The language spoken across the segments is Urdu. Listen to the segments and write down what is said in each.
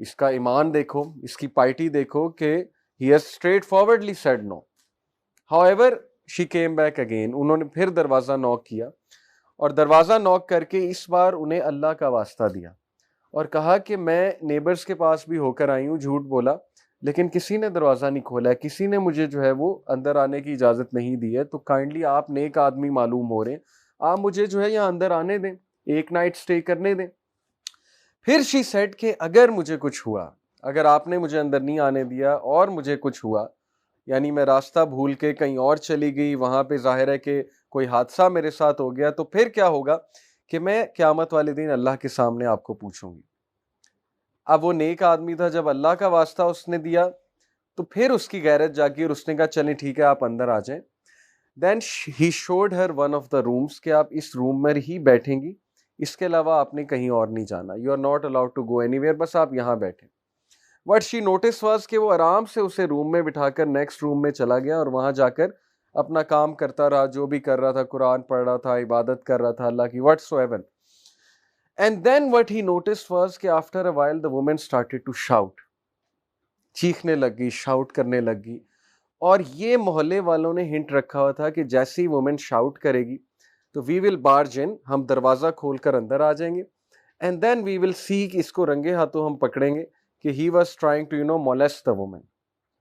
اس کا ایمان دیکھو, اس کی پائٹی دیکھو کہ he has straightforwardly said no. However, she came back again. انہوں نے پھر دروازہ نوک کیا, اور دروازہ نوک کر کے اس بار انہیں اللہ کا واسطہ دیا اور کہا کہ میں نیبرز کے پاس بھی ہو کر آئی ہوں, جھوٹ بولا, لیکن کسی نے دروازہ نہیں کھولا ہے, کسی نے مجھے جو ہے وہ اندر آنے کی اجازت نہیں دی ہے, تو کائنڈلی آپ نیک آدمی معلوم ہو رہے ہیں, آپ مجھے جو ہے یہاں اندر آنے دیں, ایک نائٹ سٹے کرنے دیں. پھر شی سیڈ کہ اگر مجھے کچھ ہوا, اگر آپ نے مجھے اندر نہیں آنے دیا اور مجھے کچھ ہوا, یعنی میں راستہ بھول کے کہیں اور چلی گئی, وہاں پہ ظاہر ہے کہ کوئی حادثہ میرے ساتھ ہو گیا, تو پھر کیا ہوگا کہ میں قیامت والے دن اللہ کے سامنے آپ کو پوچھوں گی. اب وہ نیک آدمی تھا, جب اللہ کا واسطہ اس نے دیا تو پھر اس کی غیرت جاگی اور اس نے کہا چلیں ٹھیک ہے آپ اندر آ جائیں. Then he showed her one of the rooms کہ آپ اس روم میں ہی بیٹھیں گی, اس کے علاوہ آپ نے کہیں اور نہیں جانا, you are not allowed to go anywhere, بس آپ یہاں بیٹھیں. وٹ شی نوٹس واز کہ وہ آرام سے اسے روم میں بٹھا کر نیکسٹ روم میں چلا گیا اور وہاں جا کر اپنا کام کرتا رہا, جو بھی کر رہا تھا, قرآن پڑھ رہا تھا, عبادت کر رہا تھا اللہ کی, whatsoever. And then what he notice was کہ after a while the woman started to shout, چیخنے لگ گئی, شاؤٹ کرنے لگ گئی, اور یہ محلے والوں نے ہنٹ رکھا ہوا تھا کہ جیسی وومن شاؤٹ کرے گی تو وی ول بارج ان, ہم دروازہ کھول کر اندر آ جائیں گے, اینڈ دین وی ول سی کہ اس کو رنگے ہاتھوں ہم پکڑیں گے کہ he was trying to molest the woman,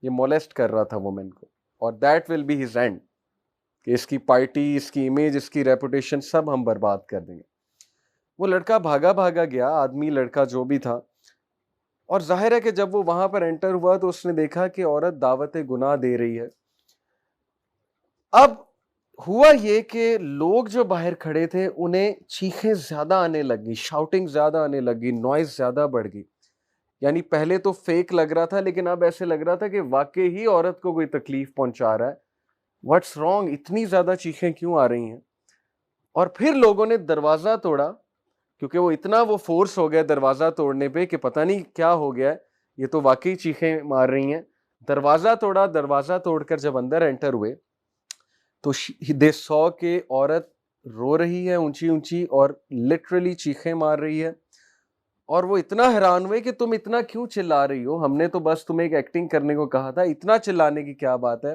یہ مولیسٹ کر رہا تھا وومن کو, اور that will be his end, کہ اس کی پائٹی, اس کی امیج, اس کی ریپوٹیشن سب ہم برباد کر دیں گے. وہ لڑکا بھاگا بھاگا گیا, آدمی لڑکا جو بھی تھا, اور ظاہر ہے کہ جب وہ وہاں پر انٹر ہوا تو اس نے دیکھا کہ عورت دعوت گناہ دے رہی ہے. اب ہوا یہ کہ لوگ جو باہر کھڑے تھے انہیں چیخیں زیادہ آنے لگی, شاؤٹنگ زیادہ آنے لگی, نوائز زیادہ بڑھ گئی. یعنی پہلے تو فیک لگ رہا تھا, لیکن اب ایسے لگ رہا تھا کہ واقعی ہی عورت کو کوئی تکلیف پہنچا رہا ہے. واٹس رانگ, اتنی زیادہ چیخیں کیوں آ رہی ہیں؟ اور پھر لوگوں نے دروازہ توڑا, کیونکہ وہ اتنا وہ فورس ہو گیا دروازہ توڑنے پہ کہ پتہ نہیں کیا ہو گیا ہے, یہ تو واقعی چیخیں مار رہی ہیں. دروازہ توڑا, دروازہ توڑ کر جب اندر انٹر ہوئے تو دے سو کہ عورت رو رہی ہے اونچی اونچی اور لٹرلی چیخیں مار رہی ہے. اور وہ اتنا حیران ہوئے کہ تم اتنا کیوں چلا رہی ہو, ہم نے تو بس تمہیں ایک ایکٹنگ کرنے کو کہا تھا, اتنا چلانے کی کیا بات ہے؟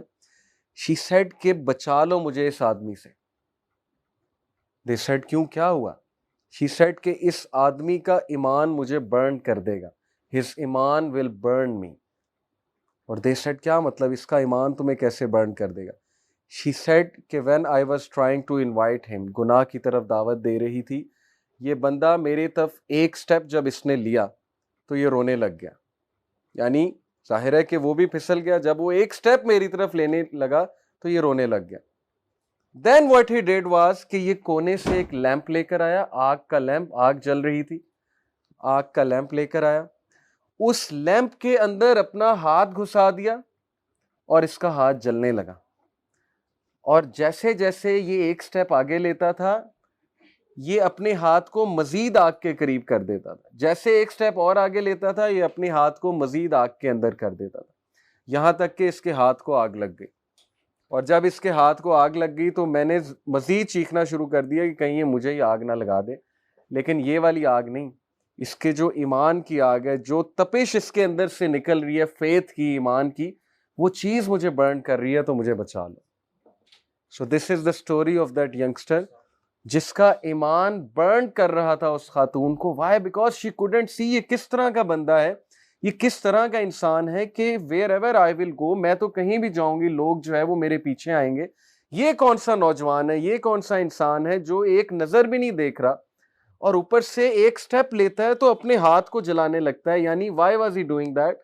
شی سیڈ کہ بچا لو مجھے اس آدمی سے. دے سیڈ کیوں, کیا ہوا؟ شی سیڈ کہ اس آدمی کا ایمان مجھے برن کر دے گا, ہز ایمان ول برن می. اور دے سیڈ کیا مطلب, اس کا ایمان تمہیں کیسے برن کر دے گا؟ شی سیڈ کہ when I was trying to invite him, گناہ کی طرف دعوت دے رہی تھی, یہ بندہ میری طرف ایک سٹیپ جب اس نے لیا تو یہ رونے لگ گیا. یعنی ظاہر ہے کہ وہ بھی پھسل گیا, جب وہ ایک سٹیپ میری طرف لینے لگا تو یہ رونے لگ گیا. دین واٹ ہی ڈیڈ واز کہ یہ کونے سے ایک لیمپ لے کر آیا, آگ کا لیمپ, آگ جل رہی تھی, آگ کا لیمپ لے کر آیا, اس لیمپ کے اندر اپنا ہاتھ گھسا دیا اور اس کا ہاتھ جلنے لگا. اور جیسے جیسے یہ ایک سٹیپ آگے لیتا تھا یہ اپنے ہاتھ کو مزید آگ کے قریب کر دیتا تھا, جیسے ایک سٹیپ اور آگے لیتا تھا یہ اپنے ہاتھ کو مزید آگ کے اندر کر دیتا تھا, یہاں تک کہ اس کے ہاتھ کو آگ لگ گئی. اور جب اس کے ہاتھ کو آگ لگ گئی تو میں نے مزید چیخنا شروع کر دیا کہ کہیں یہ مجھے ہی آگ نہ لگا دے. لیکن یہ والی آگ نہیں, اس کے جو ایمان کی آگ ہے, جو تپش اس کے اندر سے نکل رہی ہے فیتھ کی, ایمان کی, وہ چیز مجھے برن کر رہی ہے, تو مجھے بچا لو. So this is the story of that youngster جس کا ایمان برن کر رہا تھا اس خاتون کو. Why? Because she couldn't see یہ کس طرح کا بندہ ہے, یہ کس طرح کا انسان ہے کہ ویئر ایور آئی ول گو, میں تو کہیں بھی جاؤں گی لوگ جو ہے وہ میرے پیچھے آئیں گے. یہ کون سا نوجوان ہے, یہ کون سا انسان ہے جو ایک نظر بھی نہیں دیکھ رہا اور اوپر سے ایک سٹیپ لیتا ہے تو اپنے ہاتھ کو جلانے لگتا ہے. یعنی Y was he doing that?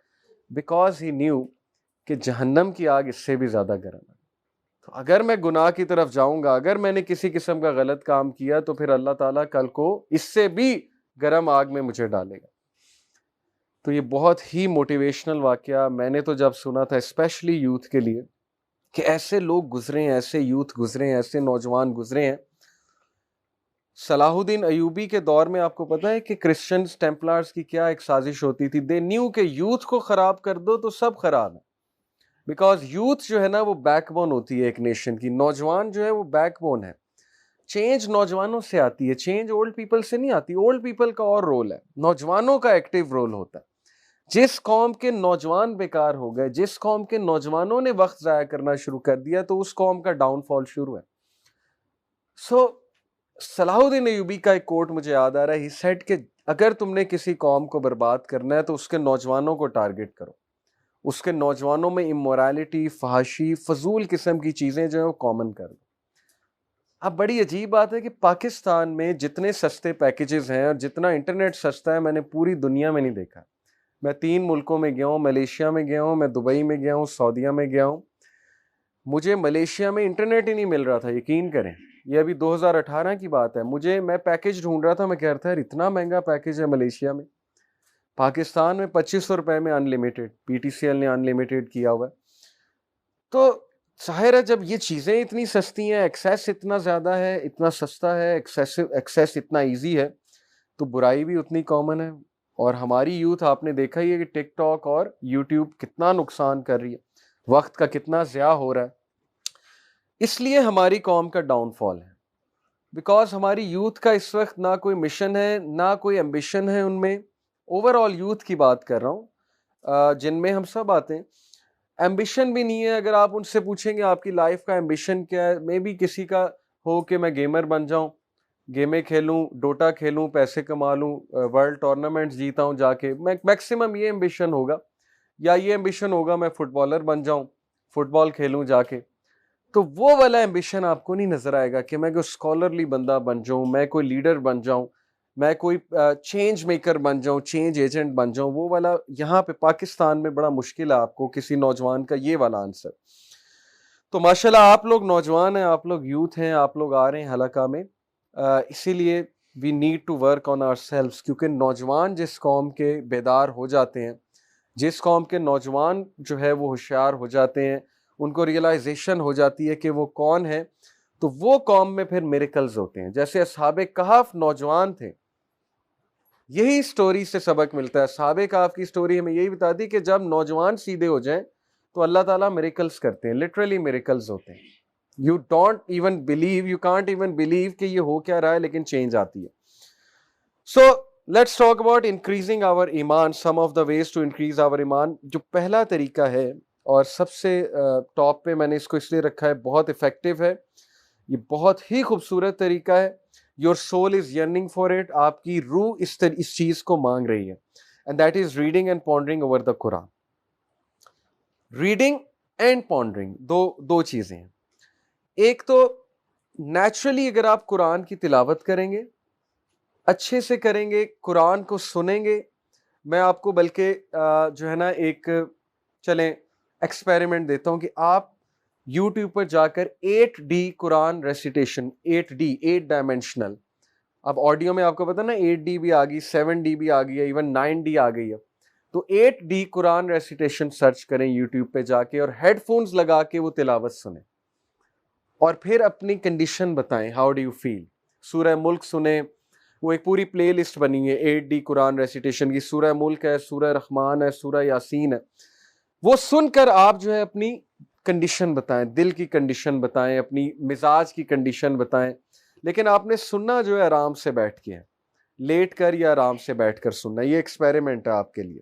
Because he new کہ جہنم کی آگ اس سے بھی زیادہ گرم ہے. تو اگر میں گناہ کی طرف جاؤں گا, اگر میں نے کسی قسم کا غلط کام کیا, تو پھر اللہ تعالیٰ کل کو اس سے بھی گرم آگ میں مجھے ڈالے گا. تو یہ بہت ہی موٹیویشنل واقعہ میں نے تو جب سنا تھا, اسپیشلی یوتھ کے لیے, کہ ایسے لوگ گزرے ہیں, ایسے یوتھ گزرے ہیں, ایسے نوجوان گزرے ہیں. صلاح الدین ایوبی کے دور میں آپ کو پتہ ہے کہ کرسچنز ٹیمپلارز کی کیا ایک سازش ہوتی تھی. دے نیو کہ یوتھ کو خراب کر دو تو سب خراب ہے. بیکاز یوتھ جو ہے نا وہ بیک بون ہوتی ہے ایک نیشن کی, نوجوان جو ہے وہ بیک بون ہے. چینج نوجوانوں سے آتی ہے, چینج اولڈ پیپل سے نہیں آتی. اولڈ پیپل کا اور رول ہے, نوجوانوں کا ایکٹیو رول ہوتا ہے. جس قوم کے نوجوان بیکار ہو گئے، جس قوم کے نوجوانوں نے وقت ضائع کرنا شروع کر دیا، تو اس قوم کا ڈاؤن فال شروع ہے. سو صلاح الدین ایوبی کا ایک کوٹ مجھے یاد آ رہا ہے. ہی سیڈ کہ اگر تم نے کسی قوم کو برباد کرنا ہے تو اس کے نوجوانوں کو ٹارگٹ کرو. اس کے نوجوانوں میں امورالٹی، فحاشی، فضول قسم کی چیزیں جو ہیں وہ کامن کر دو. اب بڑی عجیب بات ہے کہ پاکستان میں جتنے سستے پیکیجز ہیں اور جتنا انٹرنیٹ سستا ہے، میں نے پوری دنیا میں نہیں دیکھا. میں 3 ملکوں میں گیا ہوں، ملیشیا میں گیا ہوں، میں دبئی میں گیا ہوں، سعودیہ میں گیا ہوں. مجھے ملیشیا میں انٹرنیٹ ہی نہیں مل رہا تھا، یقین کریں. یہ ابھی 2018 کی بات ہے. میں پیکیج ڈھونڈ رہا تھا، میں کہہ رہا تھا یار اتنا مہنگا پیکیج ہے ملیشیا میں. پاکستان میں 2500 روپے میں unlimited, P T C L نے انلمیٹڈ کیا ہوا ہے. تو ظاہر ہے جب یہ چیزیں اتنی سستی ہیں، ایکسیس اتنا زیادہ ہے، اتنا سستا ہے، ایکسیس اتنا ایزی ہے، تو برائی بھی اتنی کامن ہے. اور ہماری یوتھ آپ نے دیکھا ہی ہے کہ ٹک ٹاک اور یوٹیوب کتنا نقصان کر رہی ہے، وقت کا کتنا ضیاع ہو رہا ہے. اس لیے ہماری قوم کا ڈاؤن فال ہے، بیکاز ہماری یوتھ کا اس وقت نہ کوئی مشن ہے، نہ کوئی ایمبیشن ہے ان میں. اوور آل یوتھ کی بات کر رہا ہوں، جن میں ہم سب آتے ہیں. ایمبیشن بھی نہیں ہے. اگر آپ ان سے پوچھیں گے آپ کی لائف کا ایمبیشن کیا ہے، مے بی کسی کا ہو کہ میں گیمر بن جاؤں، گیمیں کھیلوں، ڈوٹا کھیلوں، پیسے کما لوں، ورلڈ ٹورنامنٹ جیتا ہوں جا کے، میکسیمم یہ ایمبیشن ہوگا. یا یہ ایمبیشن ہوگا میں فٹ بالر بن جاؤں، فٹ بال کھیلوں جا کے. تو وہ والا ایمبیشن آپ کو نہیں نظر آئے گا کہ میں کوئی اسکالرلی بندہ بن جاؤں، میں کوئی لیڈر بن جاؤں، میں کوئی چینج میکر بن جاؤں، چینج ایجنٹ بن جاؤں. وہ والا یہاں پہ پاکستان میں بڑا مشکل ہے آپ کو کسی نوجوان کا یہ والا آنسر. تو ماشاءاللہ آپ لوگ نوجوان ہیں، آپ لوگ یوتھ ہیں، آپ لوگ آ رہے ہیں حلقہ میں. اسی لیے we need to work on ourselves, کیونکہ نوجوان جس قوم کے بیدار ہو جاتے ہیں، جس قوم کے نوجوان جو ہے وہ ہوشیار ہو جاتے ہیں، ان کو ریئلائزیشن ہو جاتی ہے کہ وہ کون ہے، تو وہ قوم میں پھر میریکلز ہوتے ہیں. جیسے اصحاب کہف نوجوان تھے، یہی سٹوری سے سبق ملتا ہے. اصحاب کہف کی سٹوری ہمیں یہی بتاتی کہ جب نوجوان سیدھے ہو جائیں تو اللہ تعالیٰ میریکلز کرتے ہیں، لٹرلی میریکلز ہوتے ہیں. You don't even blue, you can't even blue کہ یہ ہو کیا رہا ہے، لیکن چینج آتی ہے. So let's talk about increasing our ایمان، some of the ways to increase our ایمان. جو پہلا طریقہ ہے اور سب سے ٹاپ پہ میں نے اس کو اس لیے رکھا ہے، بہت افیکٹو ہے، یہ بہت ہی خوبصورت طریقہ ہے. Your soul is yearning for it, آپ کی روح اس چیز کو مانگ رہی ہے. And that is reading and pondering over the Quran. Reading and pondering دو چیزیں ہیں. ایک تو نیچرلی اگر آپ قرآن کی تلاوت کریں گے، اچھے سے کریں گے، قرآن کو سنیں گے. میں آپ کو بلکہ جو ہے نا ایک چلیں ایکسپیریمنٹ دیتا ہوں کہ آپ یوٹیوب پر جا کر 8D قرآن ریسیٹیشن، 8 ڈائمینشنل. اب آڈیو میں آپ کو پتا نا 8D بھی آ گئی، 7D بھی آ گئی ہے، ایون 9D آ گئی ہے. تو 8D قرآن ریسیٹیشن سرچ کریں یوٹیوب پہ جا کے، اور ہیڈ فونز لگا کے وہ تلاوت سنیں، اور پھر اپنی کنڈیشن بتائیں، ہاؤ ڈو یو فیل. سورہ ملک سنیں، وہ ایک پوری پلے لسٹ بنی ہے 8D قرآن ریسیٹیشن کی. سورہ ملک ہے، سورہ رحمان ہے، سورہ یاسین ہے. وہ سن کر آپ جو ہے اپنی کنڈیشن بتائیں، دل کی کنڈیشن بتائیں، اپنی مزاج کی کنڈیشن بتائیں. لیکن آپ نے سننا جو ہے آرام سے بیٹھ کے ہے، لیٹ کر یا آرام سے بیٹھ کر سننا. یہ ایکسپیریمنٹ ہے آپ کے لیے.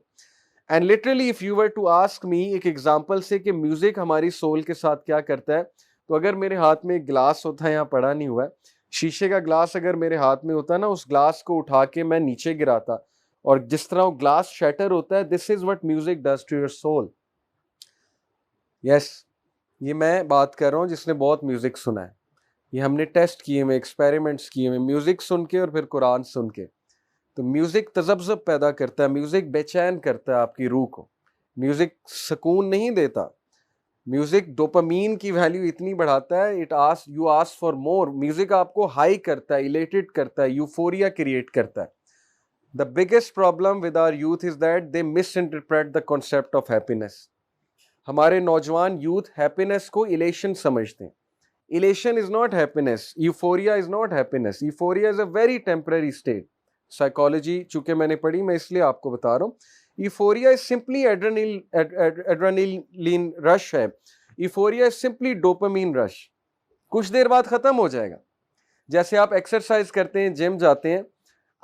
And literally if you were to ask me, ایک ایگزامپل سے کہ میوزک ہماری سول کے ساتھ کیا کرتا ہے، تو اگر میرے ہاتھ میں ایک گلاس ہوتا ہے، یہاں پڑا نہیں ہوا ہے، شیشے کا گلاس اگر میرے ہاتھ میں ہوتا ہے نا، اس گلاس کو اٹھا کے میں نیچے گراتا، اور جس طرح وہ گلاس شیٹر ہوتا ہے، this is what music does to your soul. Yes, یہ میں بات کر رہا ہوں جس نے بہت میوزک سنا ہے. یہ ہم نے ٹیسٹ کیے ہوئے، ایکسپیریمنٹس کیے ہوئے، میوزک سن کے اور پھر قرآن سن کے. تو میوزک تذبذب پیدا کرتا ہے، میوزک بے چین کرتا ہے آپ کی روح کو، میوزک سکون نہیں دیتا. میوزک ڈوپامین کی ویلیو اتنی بڑھاتا ہے، you ask for more. Music آپ کو ہائی کرتا ہے، ایلیٹڈ کرتا ہے، یوفوریا کریٹ کرتا ہے. The biggest problem with our youth is that they misinterpret the concept of happiness. ہمارے نوجوان یوتھ ہیپینس کو الیشن سمجھتے ہیں. Illusion is not happiness, euphoria is not happiness. Euphoria is a very temporary state. Psychology چونکہ میں نے پڑھی، میں اس لیے آپ کو بتا رہا ہوں. ایفوریا از سمپلی ایڈرینلین رش ہے. ایفوریا از سمپلی ڈوپامین رش. کچھ دیر بعد ختم ہو جائے گا. جیسے آپ ایکسرسائز کرتے ہیں، جم جاتے ہیں،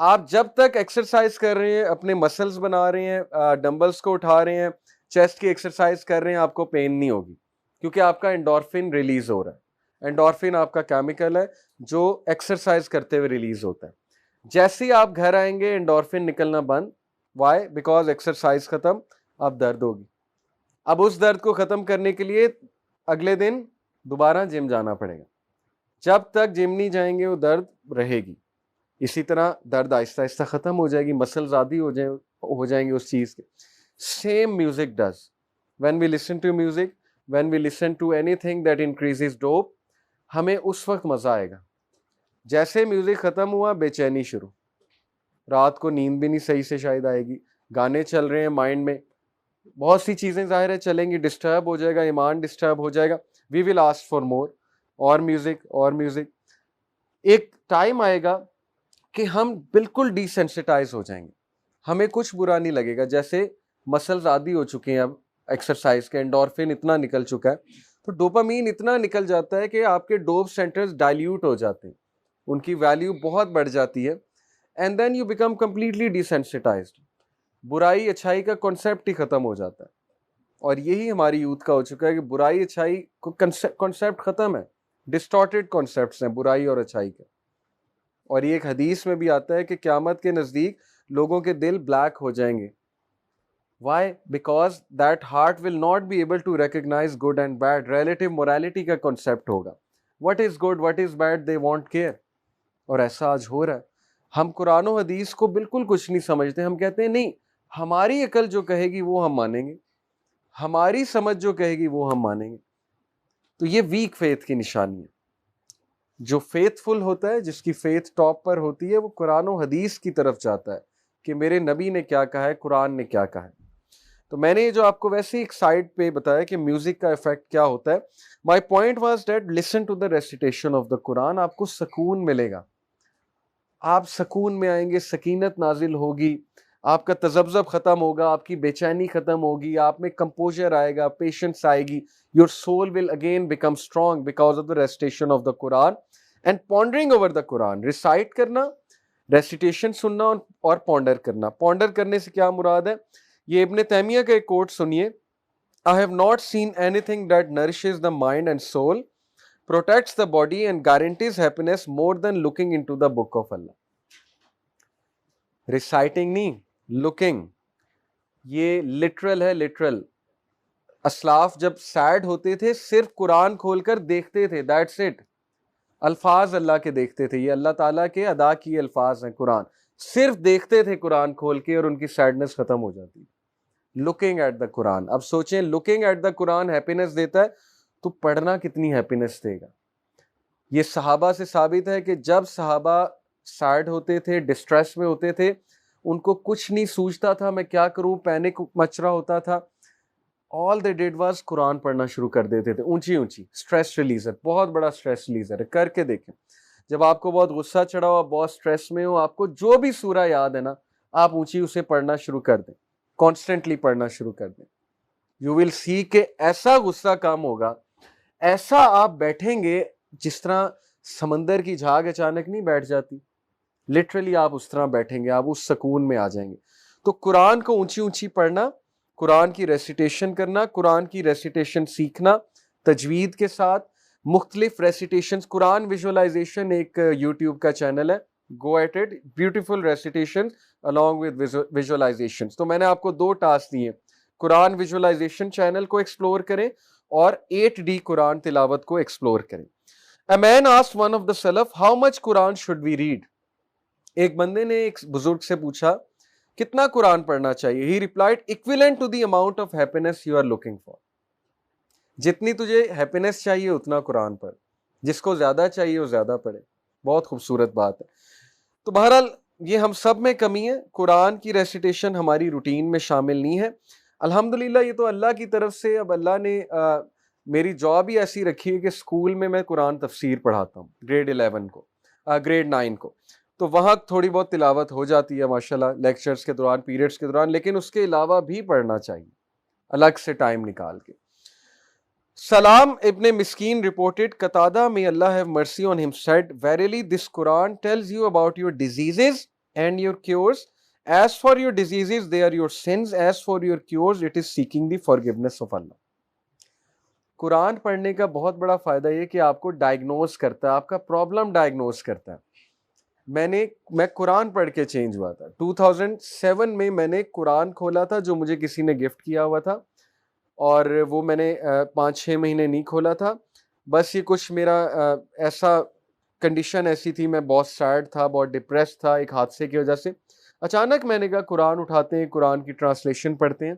آپ جب تک ایکسرسائز کر رہے ہیں، اپنے مسلز بنا رہے ہیں، ڈمبلز کو اٹھا رہے ہیں، چیسٹ کی ایکسرسائز کر رہے ہیں، آپ کو پین نہیں ہوگی، کیونکہ آپ کا انڈورفن ریلیز ہو رہا ہے. انڈورفن آپ کا کیمیکل ہے جو ایکسرسائز کرتے ہوئے ریلیز ہوتا ہے. جیسے ہی آپ گھر آئیں گے انڈورفن نکلنا بند. وائی؟ بیکاز ایکسرسائز ختم، اب درد ہوگی. اب اس درد کو ختم کرنے کے لیے اگلے دن دوبارہ جم جانا پڑے گا. جب تک جم نہیں جائیں گے وہ درد رہے گی. اسی طرح درد آہستہ آہستہ ختم ہو جائے گی، مسلز عادی ہو جائیں گے اس چیز کے. Same music does. When we listen to music, when we listen to anything that increases dope, ہمیں اس وقت مزہ آئے گا. جیسے میوزک ختم ہوا بے چینی شروع، رات کو نیند بھی نہیں صحیح سے شاید آئے گی. گانے چل رہے ہیں مائنڈ میں، بہت سی چیزیں ظاہر ہے چلیں گی، ڈسٹرب ہو جائے گا، ایمان ڈسٹرب ہو جائے گا. وی ول آسک فار مور، اور میوزک اور میوزک. ایک ٹائم آئے گا کہ ہم بالکل ڈی سینسٹائز ہو جائیں گے، ہمیں کچھ برا نہیں لگے گا. جیسے مسلز عادی ہو چکے ہیں اب ایکسرسائز کے، انڈورفن اتنا نکل چکا ہے، تو ڈوپامین اتنا نکل جاتا ہے کہ آپ کے ڈوپ سینٹرز ڈائلیوٹ ہو جاتے ہیں، ان کی ویلیو بہت بڑھ جاتی ہے. And then you become completely desensitized. برائی اچھائی کا کانسیپٹ ہی ختم ہو جاتا ہے. اور یہی ہماری یوتھ کا ہو چکا ہے کہ برائی اچھائی کانسیپٹ ختم ہے. ڈسٹارٹیڈ کانسیپٹس ہیں برائی اور اچھائی کے. اور یہ ایک حدیث میں بھی آتا ہے کہ قیامت کے نزدیک لوگوں کے دل بلیک ہو جائیں گے. Why? Because that heart will not be able to recognize good and bad. Relative morality کا کانسیپٹ ہوگا. What is good, what is bad, they won't care. اور ایسا آج ہو رہا ہے. ہم قرآن و حدیث کو بالکل کچھ نہیں سمجھتے. ہم کہتے ہیں نہیں، ہماری عقل جو کہے گی وہ ہم مانیں گے، ہماری سمجھ جو کہے گی وہ ہم مانیں گے. تو یہ ویک فیتھ کی نشانی ہے. جو فیتھ فل ہوتا ہے، جس کی فیتھ ٹاپ پر ہوتی ہے، وہ قرآن و حدیث کی طرف جاتا ہے کہ میرے نبی نے کیا کہا ہے، قرآن نے کیا کہا ہے. تو میں نے جو آپ کو ویسے ایک سائڈ پہ بتایا کہ میوزک کا ایفیکٹ کیا ہوتا ہے. My point was that listen to the recitation of the Quran. آپ کو سکون ملے گا، آپ سکون میں آئیں گے، سکینت نازل ہوگی، آپ کا تذبذب ختم ہوگا، آپ کی بے چینی ختم ہوگی، آپ میں کمپوزر آئے گا، پیشنس آئے گی. Your soul will again become strong because of the recitation of the Quran and pondering over the Quran. Recite کرنا، ریسیٹیشن سننا اور پونڈر کرنا. پونڈر کرنے سے کیا مراد ہے؟ یہ ابن تیمیہ کا ایک کوٹ سنیے. I have not seen anything that nourishes the mind and soul, protects the body and guarantees happiness more than looking into the book of Allah. Reciting نہیں، looking. یہ literal ہے، literal. اسلاف جب سیڈ ہوتے تھے صرف قرآن کھول کر دیکھتے تھے، that's it. الفاظ اللہ کے دیکھتے تھے، یہ اللہ تعالیٰ کے ادا کیے الفاظ ہیں قرآن. صرف دیکھتے تھے قرآن کھول کے اور ان کی سیڈنس ختم ہو جاتی. Looking at the Quran. اب سوچیں looking at the Quran happiness دیتا ہے تو پڑھنا کتنی ہیپینس دے گا. یہ صحابہ سے ثابت ہے کہ جب صحابہ سیڈ ہوتے تھے، ڈسٹریس میں ہوتے تھے، ان کو کچھ نہیں سوچتا تھا میں کیا کروں، پینک مچ رہا ہوتا تھا. آل دے ڈیڈ واز قرآن پڑھنا شروع کر دیتے تھے. اونچی اونچی اسٹریس ریلیزر، بہت بڑا اسٹریس ریلیزر ہے. کر کے دیکھیں، جب آپ کو بہت غصہ چڑھا ہو، بہت اسٹریس میں ہو، آپ کو جو بھی سورہ یاد ہے نا، آپ اونچی اسے پڑھنا شروع کر دیں، کانسٹنٹلی پڑھنا شروع کر دیں. یو ول سی کہ ایسا غصہ کم ہوگا، ایسا آپ بیٹھیں گے جس طرح سمندر کی جھاگ اچانک نہیں بیٹھ جاتی. لٹرلی آپ اس طرح بیٹھیں گے، آپ اس سکون میں آ جائیں گے. تو قرآن کو اونچی اونچی پڑھنا، قرآن کی ریسیٹیشن کرنا، قرآن کی ریسیٹیشن سیکھنا تجوید کے ساتھ، مختلف ریسیٹیشنز. قرآن ویژولائزیشن ایک یوٹیوب کا چینل ہے، go at it. Beautiful recitation along with visualizations. تو میں نے آپ کو 2 ٹاسک دیے. قرآن ویژولائزیشن چینل کو ایکسپلور کریں اور 8D قرآن تلاوت کو ایکسپلور کریں. A man asked one of the Salaf, how much Quran should we read? ایک بندے نے ایک بزرگ سے پوچھا کتنا قرآن پڑھنا چاہیے. He replied, equivalent to the amount of happiness you are looking for. جتنی تجھے ہیپینس چاہیے اتنا قرآن پڑھ، جس کو زیادہ چاہیے وہ زیادہ پڑھے. بہت خوبصورت بات ہے. تو بہرحال یہ ہم سب میں کمی ہے، قرآن کی ریسیٹیشن ہماری روٹین میں شامل نہیں ہے. الحمدللہ یہ تو اللہ کی طرف سے. اب اللہ نے میری جاب ہی ایسی رکھی ہے کہ اسکول میں قرآن تفسیر پڑھاتا ہوں، گریڈ 11 کو، گریڈ 9 کو. تو وہاں تھوڑی بہت تلاوت ہو جاتی ہے ماشاءاللہ لیکچرز کے دوران، پیریڈز کے دوران، لیکن اس کے علاوہ بھی پڑھنا چاہیے الگ سے ٹائم نکال کے. Salam ibn Miskin reported, Qatada, may Allah have mercy on him, said, verily this Quran tells you about your diseases and your cures. As for your diseases, they are your sins. As for your cures, it is seeking the forgiveness of Allah. قرآن پڑھنے کا بہت بڑا فائدہ یہ کہ آپ کو ڈائگنوز کرتا ہے، آپ کا پرابلم ڈائگنوز کرتا ہے. میں قرآن پڑھ کے چینج ہوا تھا. 2007 میں میں نے قرآن کھولا تھا جو مجھے کسی نے گفٹ کیا ہوا تھا، اور وہ میں نے 5-6 مہینے نہیں کھولا تھا. بس یہ کچھ میرا ایسا کنڈیشن ایسی تھی، میں بہت سیڈ تھا، بہت ڈپریس تھا ایک حادثے کی وجہ سے. اچانک میں نے کہا قرآن اٹھاتے ہیں، قرآن کی ٹرانسلیشن پڑھتے ہیں.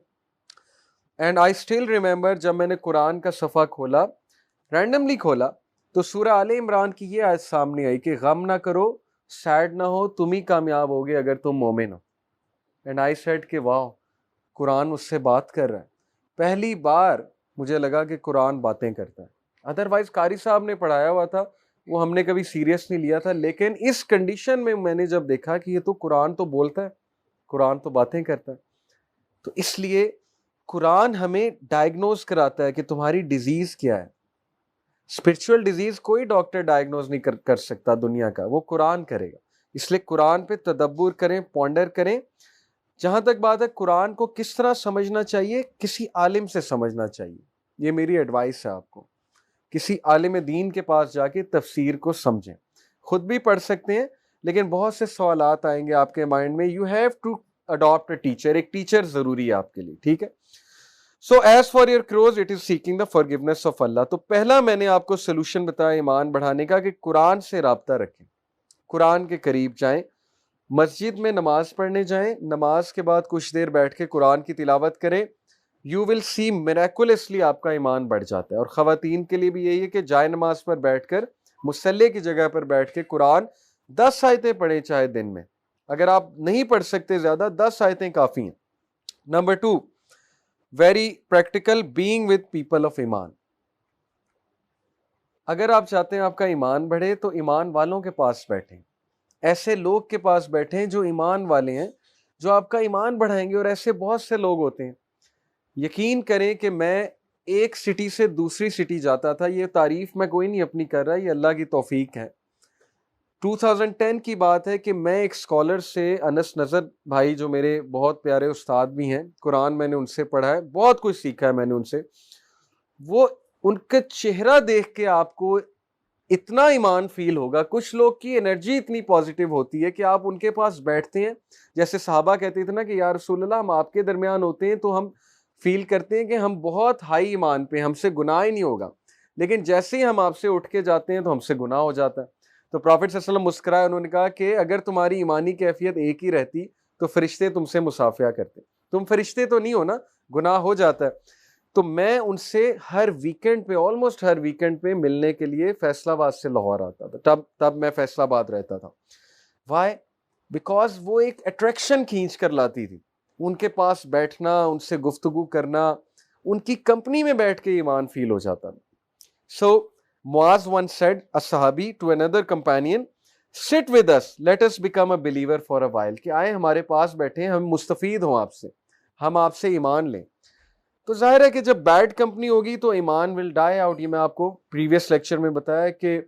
اینڈ آئی اسٹل ریمبر جب میں نے قرآن کا صفحہ کھولا، رینڈملی کھولا، تو سورہ آل عمران کی یہ آیت سامنے آئی کہ غم نہ کرو، سیڈ نہ ہو، تم ہی کامیاب ہوگے اگر تم مومن ہو. اینڈ آئی سیڈ کہ واو، قرآن مجھ سے بات کر رہا ہے. پہلی بار مجھے لگا کہ قرآن باتیں کرتا ہے. ادروائز قاری صاحب نے پڑھایا ہوا تھا، وہ ہم نے کبھی سیریس نہیں لیا تھا، لیکن اس کنڈیشن میں نے جب دیکھا کہ یہ تو قرآن تو بولتا ہے، قرآن تو باتیں کرتا ہے، تو اس لیے قرآن ہمیں ڈائگنوز کراتا ہے کہ تمہاری ڈیزیز کیا ہے. اسپرچول ڈیزیز کوئی ڈاکٹر ڈائگنوز نہیں کر سکتا دنیا کا، وہ قرآن کرے گا. اس لیے قرآن پہ تدبر کریں، پونڈر کریں. جہاں تک بات ہے قرآن کو کس طرح سمجھنا چاہیے، کسی عالم سے سمجھنا چاہیے. یہ میری ایڈوائس ہے آپ کو، کسی عالم دین کے پاس جا کے تفسیر کو سمجھیں. خود بھی پڑھ سکتے ہیں، لیکن بہت سے سوالات آئیں گے آپ کے مائنڈ میں. You have to adopt a teacher. ایک ٹیچر ضروری ہے آپ کے لیے، ٹھیک ہے. So as for your cruise it is seeking the forgiveness of Allah. تو پہلا میں نے آپ کو سولوشن بتایا ایمان بڑھانے کا کہ قرآن سے رابطہ رکھیں، قرآن کے قریب جائیں، مسجد میں نماز پڑھنے جائیں، نماز کے بعد کچھ دیر بیٹھ کے قرآن کی تلاوت کریں. یو ول سی میریکولسلی آپ کا ایمان بڑھ جاتا ہے. اور خواتین کے لیے بھی یہی ہے کہ جائے نماز پر بیٹھ کر، مصلی کی جگہ پر بیٹھ کے قرآن 10 آیتیں پڑھیں چاہے دن میں. اگر آپ نہیں پڑھ سکتے زیادہ، 10 آیتیں کافی ہیں. Number 2، very practical, being with people of ایمان. اگر آپ چاہتے ہیں آپ کا ایمان بڑھے تو ایمان والوں کے پاس بیٹھیں، ایسے لوگ کے پاس بیٹھیں جو ایمان والے ہیں، جو آپ کا ایمان بڑھائیں گے. اور ایسے بہت سے لوگ ہوتے ہیں. یقین کریں کہ میں ایک سٹی سے دوسری سٹی جاتا تھا، یہ تعریف میں کوئی نہیں اپنی کر رہا، یہ اللہ کی توفیق ہے. 2010 کی بات ہے کہ میں ایک اسکالر سے، انس نظر بھائی جو میرے بہت پیارے استاد بھی ہیں، قرآن میں نے ان سے پڑھا ہے، بہت کچھ سیکھا ہے میں نے ان سے. وہ ان کا چہرہ دیکھ کے آپ کو اتنا ایمان فیل ہوگا. کچھ لوگ کی انرجی اتنی پازیٹیو ہوتی ہے کہ آپ ان کے پاس بیٹھتے ہیں، جیسے صحابہ کہتے تھے نا کہ یا رسول اللہ ہم آپ کے درمیان ہوتے ہیں تو ہم فیل کرتے ہیں کہ ہم بہت ہائی ایمان پہ، ہم سے گناہ ہی نہیں ہوگا، لیکن جیسے ہی ہم آپ سے اٹھ کے جاتے ہیں تو ہم سے گناہ ہو جاتا ہے. تو پروفیٹ صلی اللہ علیہ وسلم مسکرائے، انہوں نے کہا کہ اگر تمہاری ایمانی کیفیت ایک ہی رہتی تو فرشتے تم سے مصافحہ کرتے. تم فرشتے تو نہیں ہو نا، گناہ ہو جاتا ہے. تو میں ان سے ہر ویکنڈ پہ، آلموسٹ ہر ویکنڈ پہ ملنے کے لیے فیصل آباد سے لاہور آتا تھا. تب میں فیصل آباد رہتا تھا. وائی؟ بیکاز وہ ایک اٹریکشن کھینچ کر لاتی تھی. ان کے پاس بیٹھنا، ان سے گفتگو کرنا، ان کی کمپنی میں بیٹھ کے ایمان فیل ہو جاتا تھا. سو Muaz once said, a sahabi to another companion, sit with us, let us become a believer for a while. کہ آئے ہمارے پاس بیٹھیں، ہم مستفید ہوں آپ سے، ہم آپ سے ایمان لیں. تو ظاہر ہے کہ جب بیڈ کمپنی ہوگی تو ایمان ول ڈائی آؤٹ. یہ میں آپ کو پریویس لیکچر میں بتایا کہ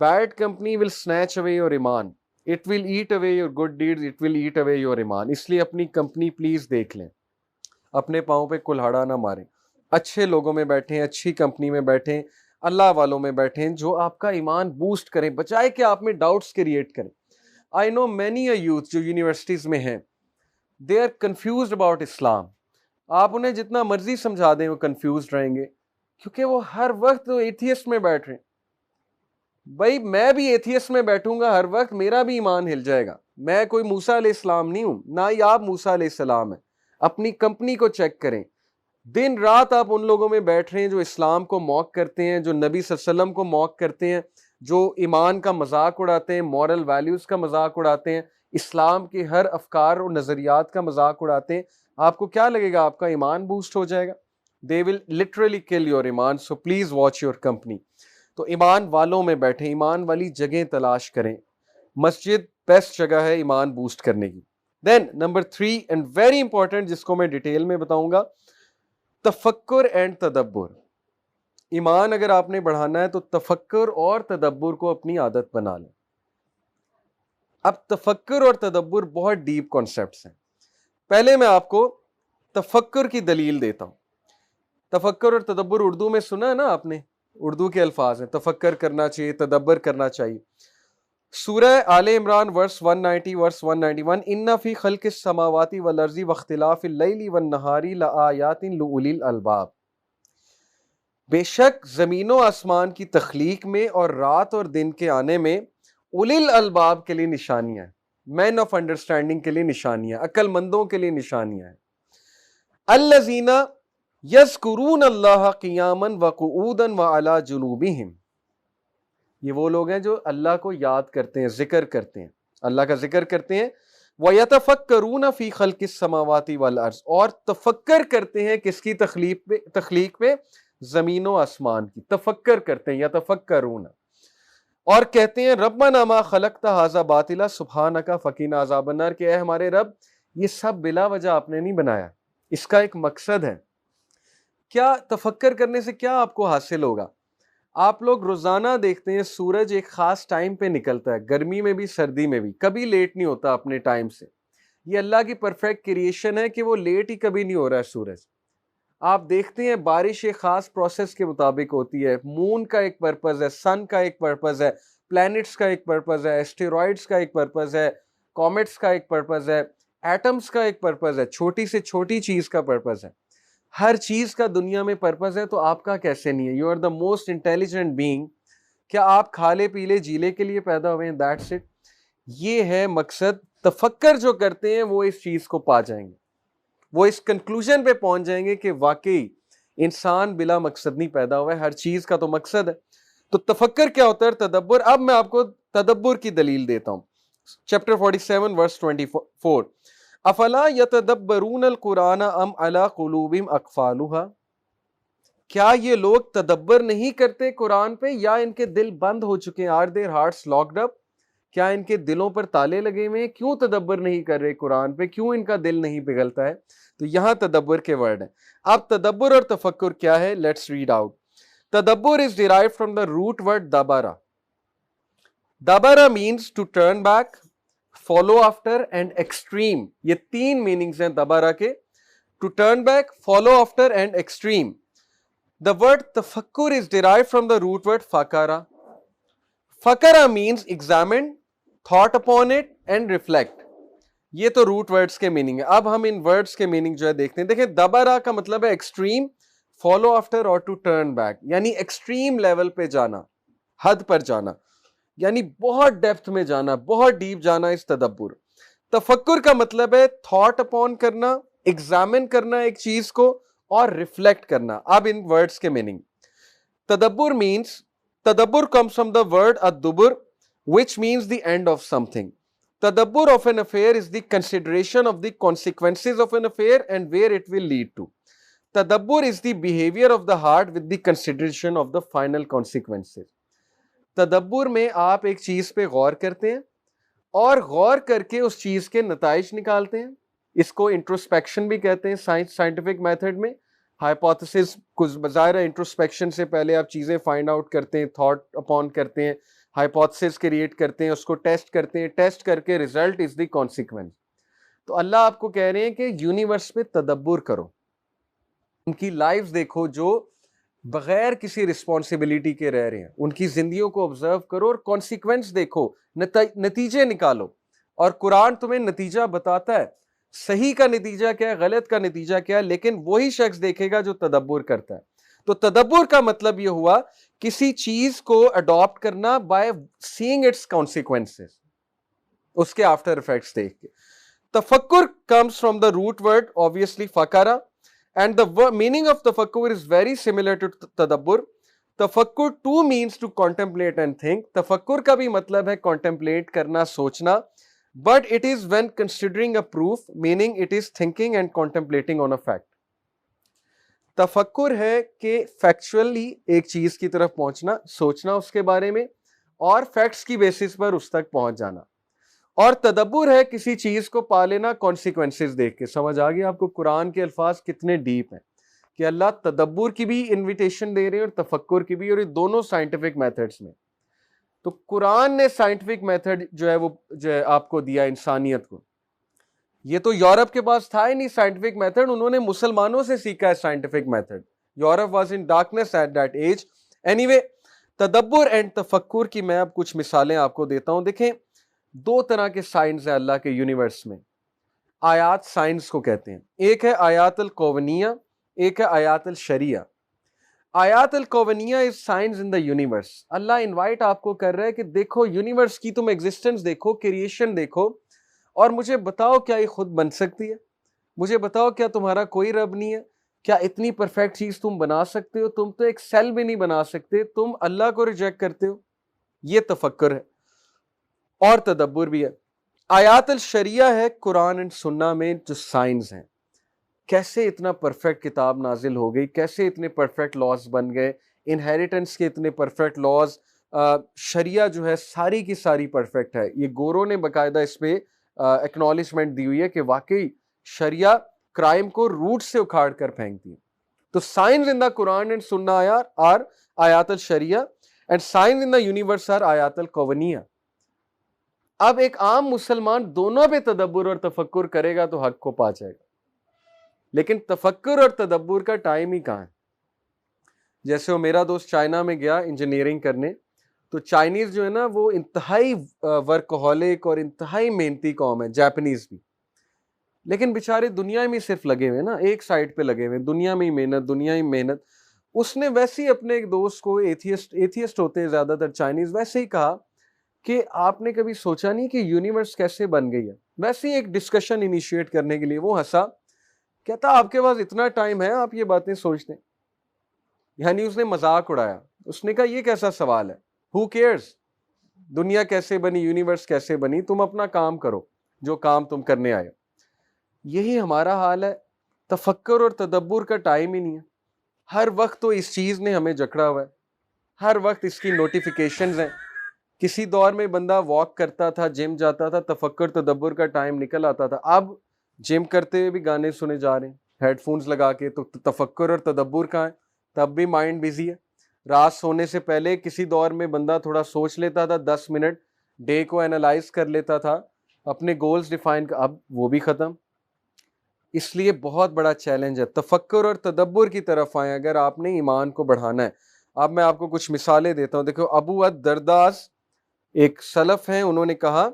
bad company will snatch away your ایمان. It will eat away your good deeds, it will eat away your ایمان. اس لیے اپنی کمپنی پلیز دیکھ لیں، اپنے پاؤں پہ کلہاڑا نہ ماریں. اچھے لوگوں میں بیٹھیں، اچھی کمپنی میں بیٹھیں، اللہ والوں میں بیٹھیں جو آپ کا ایمان بوسٹ کریں، بچائے کہ آپ میں ڈاؤٹس کریٹ کریں. آئی نو مینی اے یوتھ جو یونیورسٹیز میں ہیں، they are confused about Islam. آپ انہیں جتنا مرضی سمجھا دیں وہ کنفیوزڈ رہیں گے، کیونکہ وہ ہر وقت ایتھیسٹ میں بیٹھ رہے ہیں. بھائی میں بھی ایتھیسٹ میں بیٹھوں گا ہر وقت، میرا بھی ایمان ہل جائے گا. میں کوئی موسیٰ علیہ السلام نہیں ہوں، نہ ہی آپ موسیٰ علیہ السلام ہیں. اپنی کمپنی کو چیک کریں. دن رات آپ ان لوگوں میں بیٹھ رہے ہیں جو اسلام کو موک کرتے ہیں، جو نبی صلی اللہ علیہ وسلم کو موک کرتے ہیں، جو ایمان کا مذاق اڑاتے ہیں، مورل ویلیوز کا مذاق اڑاتے ہیں، اسلام کے ہر افکار اور نظریات کا مذاق اڑاتے ہیں. آپ کو کیا لگے گا؟ آپ کا ایمان بوسٹ ہو جائے گا. دے ول لٹرلی کل یور ایمان. So please watch your company. تو ایمان والوں میں بیٹھیں، ایمان والی جگہیں تلاش کریں. مسجد بیسٹ جگہ ہے ایمان بوسٹ کرنے کی. دین نمبر 3 اینڈ ویری امپورٹنٹ، جس کو میں ڈیٹیل میں بتاؤں گا، تفکر اینڈ تدبر. ایمان اگر آپ نے بڑھانا ہے تو تفکر اور تدبر کو اپنی عادت بنا لیں. اب تفکر اور تدبر بہت ڈیپ کانسیپٹس ہیں. پہلے میں آپ کو تفکر کی دلیل دیتا ہوں. تفکر اور تدبر اردو میں سنا ہے نا آپ نے, اردو کے الفاظ ہیں, تفکر کرنا چاہیے, تدبر کرنا چاہیے. سورہ آل عمران ورس 190 ورس 191 ان فی خلق السماوات والارض واختلاف اللیل والنہار لآیات لأولی الالباب. بے شک زمین و آسمان کی تخلیق میں اور رات اور دن کے آنے میں اولی الالباب کے لیے نشانیاں ہیں, مین آف انڈرسٹینڈنگ کے لیے نشانیاں, عقل مندوں کے لیے نشانیاں ہیں. الذین یذکرون اللہ قیاما وقعودا وعلی جنوبہم, یہ وہ لوگ ہیں جو اللہ کو یاد کرتے ہیں, ذکر کرتے ہیں, اللہ کا ذکر کرتے ہیں. وَيَتَفَكَّرُونَ فِي خَلْقِ السَّمَاوَاتِ وَالْأَرْضِ, اور تفکر کرتے ہیں کس کی تخلیق پہ, زمین و آسمان کی تفکر کرتے ہیں, یتفکرون, اور کہتے ہیں ربنا ما خلقت ھذا باطلا سبحانک فقنا عذاب النار, کہ اے ہمارے رب یہ سب بلا وجہ آپ نے نہیں بنایا, اس کا ایک مقصد ہے. کیا تفکر کرنے سے کیا آپ کو حاصل ہوگا؟ آپ لوگ روزانہ دیکھتے ہیں سورج ایک خاص ٹائم پہ نکلتا ہے, گرمی میں بھی سردی میں بھی, کبھی لیٹ نہیں ہوتا اپنے ٹائم سے. یہ اللہ کی پرفیکٹ کریشن ہے کہ وہ لیٹ ہی کبھی نہیں ہو رہا ہے سورج. آپ دیکھتے ہیں بارش ایک خاص پروسیس کے مطابق ہوتی ہے, مون کا ایک پرپز ہے, سن کا ایک پرپز ہے, پلانٹس کا ایک پرپز ہے, اسٹیرائڈس کا ایک پرپز ہے, کومیٹس کا ایک پرپز ہے, ایٹمز کا ایک پرپز ہے, چھوٹی سے چھوٹی چیز کا پرپز ہے. ہر چیز کا دنیا میں پرپز ہے, تو آپ کا کیسے نہیں ہے؟ You are the most intelligent being. کیا آپ کھالے پیلے جیلے کے لیے پیدا ہوئے ہیں؟ That's it. یہ ہے مقصد. تفکر جو کرتے ہیں وہ اس چیز کو پا جائیں گے, وہ اس کنکلوژن پہ پہنچ جائیں گے کہ واقعی انسان بلا مقصد نہیں پیدا ہوا ہے, ہر چیز کا تو مقصد ہے. تو تفکر کیا ہوتا ہے, تدبر. اب میں آپ کو تدبر کی دلیل دیتا ہوں. چیپٹر 47 ورس 24, افلا یتدبرون القرآن ام علی قلوب اقفالها, کیا یہ لوگ تدبر نہیں کرتے قرآن پہ, یا ان کے دل بند ہو چکے ہیں؟ آر دیئر ہارٹس لاکڈ اپ, کیا ان کے دلوں پر تالے لگے ہوئے ہیں؟ کیوں تدبر نہیں کر رہے قرآن پہ, کیوں ان کا دل نہیں پگھلتا ہے؟ تو یہاں تدبر کے ورڈ ہیں. اب تدبر اور تفکر کیا ہے, لیٹس ریڈ آؤٹ. تدبر is derived from the root word dabara. Dabara means to turn back, follow after and extreme. یہ تین میننگز ہیں dabara کے, to turn back, follow after and extreme. The word tafakkur is derived from the root word fakara. Fakara means examine, thought upon it and reflect. یہ تو روٹ ورڈز کے میننگ ہے. اب ہم ان ورڈز کے میننگ جو ہے دیکھتے ہیں. دیکھیں دبارا کا مطلب ہے ایکسٹریم, فالو آفٹر اور ٹو ٹرن بیک, یعنی ایکسٹریم لیول پہ جانا, حد پر جانا, یعنی بہت ڈیپتھ میں جانا, بہت ڈیپ جانا اس تدبر. تفکر کا مطلب ہے تھاٹ اپون کرنا, ایگزامن کرنا ایک چیز کو, اور ریفلیکٹ کرنا. اب ان ورڈز کے میننگ. تدبر means, تدبر comes from the word ad-dubur, which means the end of something. Tadabbur of an affair is the consideration of the consequences of an affair and where it will lead to. Tadabbur is the behavior of the heart with the consideration of the final consequences. تدبر میں آپ ایک چیز پہ غور کرتے ہیں اور غور کر کے اس چیز کے نتائج نکالتے ہیں. اس کو انٹروسپیکشن بھی کہتے ہیں سائنٹیفک میتھڈ میں. ہائپوتھیسس کچھ بظاہر انٹروسپیکشن سے پہلے آپ چیزیں فائنڈ آؤٹ کرتے ہیں, تھاٹ اپون کرتے ہیں, ہائپوتھیسس کریٹ کرتے ہیں, اس کو ٹیسٹ کرتے ہیں, ٹیسٹ کر کے ریزلٹ از دی کانسیکوینس. تو اللہ آپ کو کہہ رہے ہیں کہ یونیورس پہ تدبر کرو, ان کی لائف دیکھو جو بغیر کسی رسپانسبلٹی کے رہ رہے ہیں, ان کی زندگیوں کو آبزرو کرو اور کانسیکوینس دیکھو, نتیجے نکالو. اور قرآن تمہیں نتیجہ بتاتا ہے, صحیح کا نتیجہ کیا ہے, غلط کا نتیجہ کیا ہے, لیکن وہی شخص دیکھے گا جو تدبر کرتا ہے. تو تدبر کا مطلب یہ ہوا کسی چیز کو اڈاپٹ کرنا بائی سیئنگ اٹس کانسیکوینسز, اس کے آفٹر افیکٹس دیکھ کے. تفکر comes from the root word obviously fakara, and the meaning of tafakkur is very similar to tadabbur. Tafakkur too means to contemplate and think. تفکر کا بھی مطلب ہے contemplate کرنا, سوچنا, but it is when considering a proof, meaning it is thinking and contemplating on a fact. تفکر ہے کہ فیکچولی ایک چیز کی طرف پہنچنا, سوچنا اس کے بارے میں, اور فیکٹس کی بیسس پر اس تک پہنچ جانا. اور تدبر ہے کسی چیز کو پا لینا کانسیکوینسز دیکھ کے. سمجھ آ گئی آپ کو قرآن کے الفاظ کتنے ڈیپ ہیں, کہ اللہ تدبر کی بھی انویٹیشن دے رہے ہیں اور تفکر کی بھی, اور یہ دونوں سائنٹیفک میتھڈس میں. تو قرآن نے سائنٹیفک میتھڈ جو ہے وہ جو ہے آپ کو دیا انسانیت کو. یہ تو یورپ کے پاس تھا ہی نہیں سائنٹیفک میتھڈ, انہوں نے مسلمانوں سے سیکھا ہے scientific method. Europe was in darkness at that age. Anyway, تدبر اینڈ تفکر کی میں اب کچھ مثالیں آپ کو دیتا ہوں. دیکھیں, دو طرح کے سائنس ہیں اللہ کے یونیورس میں. آیات سائنس کو کہتے ہیں, ایک ہے آیات الکونیہ, ایک ہے آیات الشریعہ. آیات الکونیہ is science in the universe. Allah invite آپ کو کر رہا ہے کہ دیکھو یونیورس کی تم ایگزسٹنس دیکھو, کریشن دیکھو, اور مجھے بتاؤ کیا یہ خود بن سکتی ہے؟ مجھے بتاؤ کیا تمہارا کوئی رب نہیں ہے؟ کیا اتنی پرفیکٹ چیز تم بنا سکتے ہو؟ تم تو ایک سیل بھی نہیں بنا سکتے, تم اللہ کو ریجیکٹ کرتے ہو. یہ تفکر ہے اور تدبر بھی ہے. آیات الشریعہ ہے قرآن اینڈ سنہ میں جو سائنس ہیں. کیسے اتنا پرفیکٹ کتاب نازل ہو گئی, کیسے اتنے پرفیکٹ لاز بن گئے, انہیریٹنس کے اتنے پرفیکٹ لاز. شریعہ جو ہے ساری کی ساری پرفیکٹ ہے. یہ گوروں نے باقاعدہ اس پہ ایکنالجمنٹ دی ہوئی ہے کہ واقعی شریعہ کرائم کو روٹ سے اکھاڑ کر پھینکتی ہے. تو science in the Quran and Sunnah are آیات الشریعہ, and science in the universe are آیات الکونیہ. اب ایک عام مسلمان دونوں پہ تدبر اور تفکر کرے گا تو حق کو پا جائے گا, لیکن تفکر اور تدبر کا ٹائم ہی کہاں ہے. جیسے وہ میرا دوست چائنا میں گیا انجینئرنگ کرنے, تو چائنیز جو ہے نا وہ انتہائی ورکہولک اور انتہائی محنتی قوم ہے, جاپنیز بھی. لیکن بیچارے دنیا میں صرف لگے ہوئے نا, ایک سائڈ پہ لگے ہوئے, دنیا میں ہی محنت, دنیا ہی محنت. اس نے ویسے ہی اپنے ایک دوست کو, ایتھیسٹ ہوتے ہیں زیادہ تر چائنیز, ویسے ہی کہا کہ آپ نے کبھی سوچا نہیں کہ یونیورس کیسے بن گئی ہے؟ ویسے ہی ایک ڈسکشن انیشیٹ کرنے کے لیے. وہ ہنسا, کہتا آپ کے پاس اتنا ٹائم ہے آپ یہ باتیں سوچتے ہیں؟ یعنی اس نے مذاق اڑایا. اس نے کہا یہ کیسا سوال ہے, ہو کیئرز, دنیا کیسے بنی, یونیورس کیسے بنی, تم اپنا کام کرو جو کام تم کرنے آئے. یہی ہمارا حال ہے, تفکر اور تدبر کا ٹائم ہی نہیں ہے. ہر وقت تو اس چیز نے ہمیں جکڑا ہوا ہے, ہر وقت اس کی نوٹیفیکیشنز ہیں. کسی دور میں بندہ واک کرتا تھا, جم جاتا تھا, تفکر تدبر کا ٹائم نکل آتا تھا. اب جم کرتے ہوئے بھی گانے سنے جا رہے ہیں ہیڈ فونز لگا کے, تو تفکر اور تدبر کہاں ہے؟ تب بھی مائنڈ بزی ہے. رات سونے سے پہلے کسی دور میں بندہ تھوڑا سوچ لیتا تھا, 10 منٹ ڈے کو اینالائز کر لیتا تھا, اپنے گولز ڈیفائن کر, اب وہ بھی ختم. اس لیے بہت بڑا چیلنج ہے, تفکر اور تدبر کی طرف آئیں اگر آپ نے ایمان کو بڑھانا ہے. اب میں آپ کو کچھ مثالیں دیتا ہوں. دیکھو, ابو الدرداء ایک سلف ہیں, انہوں نے کہا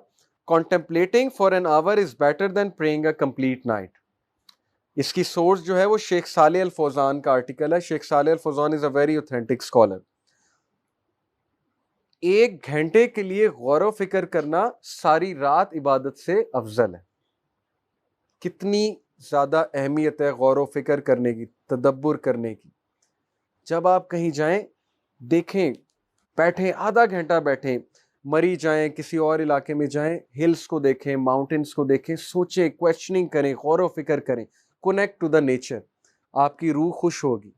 contemplating for an hour is better than praying a complete night. اس کی سورس جو ہے وہ شیخ صالح الفوزان کا آرٹیکل ہے. شیخ صالح الفوزان is a very authentic scholar. 1 گھنٹے کے لیے غور و فکر کرنا ساری رات عبادت سے افضل ہے. کتنی زیادہ اہمیت ہے غور و فکر کرنے کی, تدبر کرنے کی. جب آپ کہیں جائیں, دیکھیں, بیٹھیں, آدھا گھنٹہ بیٹھیں, مری جائیں, کسی اور علاقے میں جائیں, ہلز کو دیکھیں, ماؤنٹینز کو دیکھیں, سوچیں, کویسچننگ کریں, غور و فکر کریں, کنیکٹ ٹو دا نیچر. آپ کی روح خوش ہوگی,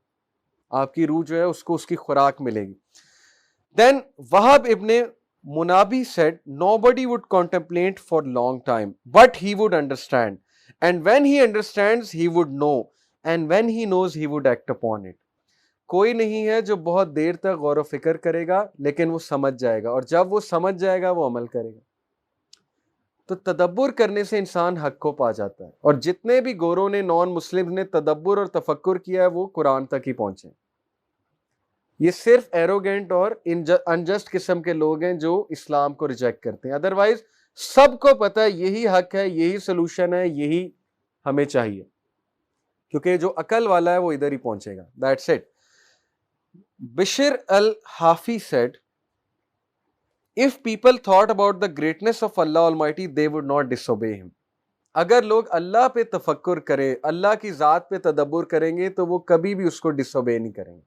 آپ کی روح جو ہے اس کو اس کی خوراک ملے گی. دین وہب ابن منابی said nobody would contemplate for long time but he would understand, and when he understands he would know, and when he knows he would act upon it. کوئی نہیں ہے جو بہت دیر تک غور و فکر کرے گا, لیکن وہ سمجھ جائے گا, اور جب وہ سمجھ جائے گا وہ عمل کرے گا. تو تدبر کرنے سے انسان حق کو پا جاتا ہے. اور جتنے بھی گوروں نے, نان مسلم نے تدبر اور تفکر کیا ہے وہ قرآن تک ہی پہنچے. یہ صرف ایروگینٹ اور انجسٹ قسم کے لوگ ہیں جو اسلام کو ریجیکٹ کرتے ہیں. ادروائز سب کو پتہ ہے یہی حق ہے, یہی سلوشن ہے, یہی ہمیں چاہیے, کیونکہ جو عقل والا ہے وہ ادھر ہی پہنچے گا. That's it. Bishr al-Hafi said, if people thought about the greatness of Allah Almighty, they would not disobey him. اگر لوگ اللہ پہ تفکر کریں, اللہ کی ذات پہ تدبر کریں گے تو وہ کبھی بھی اس کو ڈس اوبے نہیں کریں گے.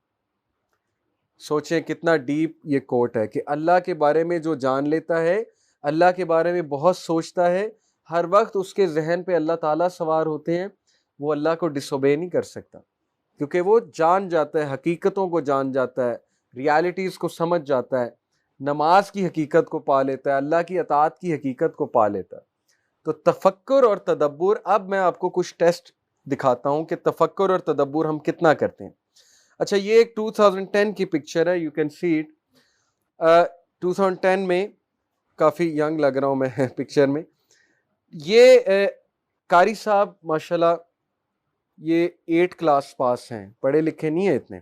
سوچیں کتنا ڈیپ یہ کوٹ ہے کہ اللہ کے بارے میں جو جان لیتا ہے, اللہ کے بارے میں بہت سوچتا ہے, ہر وقت اس کے ذہن پہ اللہ تعالیٰ سوار ہوتے ہیں, وہ اللہ کو ڈس اوبے نہیں کر سکتا, کیونکہ وہ جان جاتا ہے, حقیقتوں کو جان جاتا ہے, ریالٹیز کو سمجھ جاتا ہے, نماز کی حقیقت کو پا لیتا ہے, اللہ کی اطاعت کی حقیقت کو پا لیتا ہے. تو تفکر اور تدبر, اب میں آپ کو کچھ ٹیسٹ دکھاتا ہوں کہ تفکر اور تدبر ہم کتنا کرتے ہیں. اچھا, یہ ایک 2010 کی پکچر ہے, یو کین سی اٹ. 2010 میں, کافی ینگ لگ رہا ہوں میں پکچر میں. یہ قاری صاحب ماشاءاللہ یہ 8 کلاس پاس ہیں, پڑھے لکھے نہیں ہیں اتنے,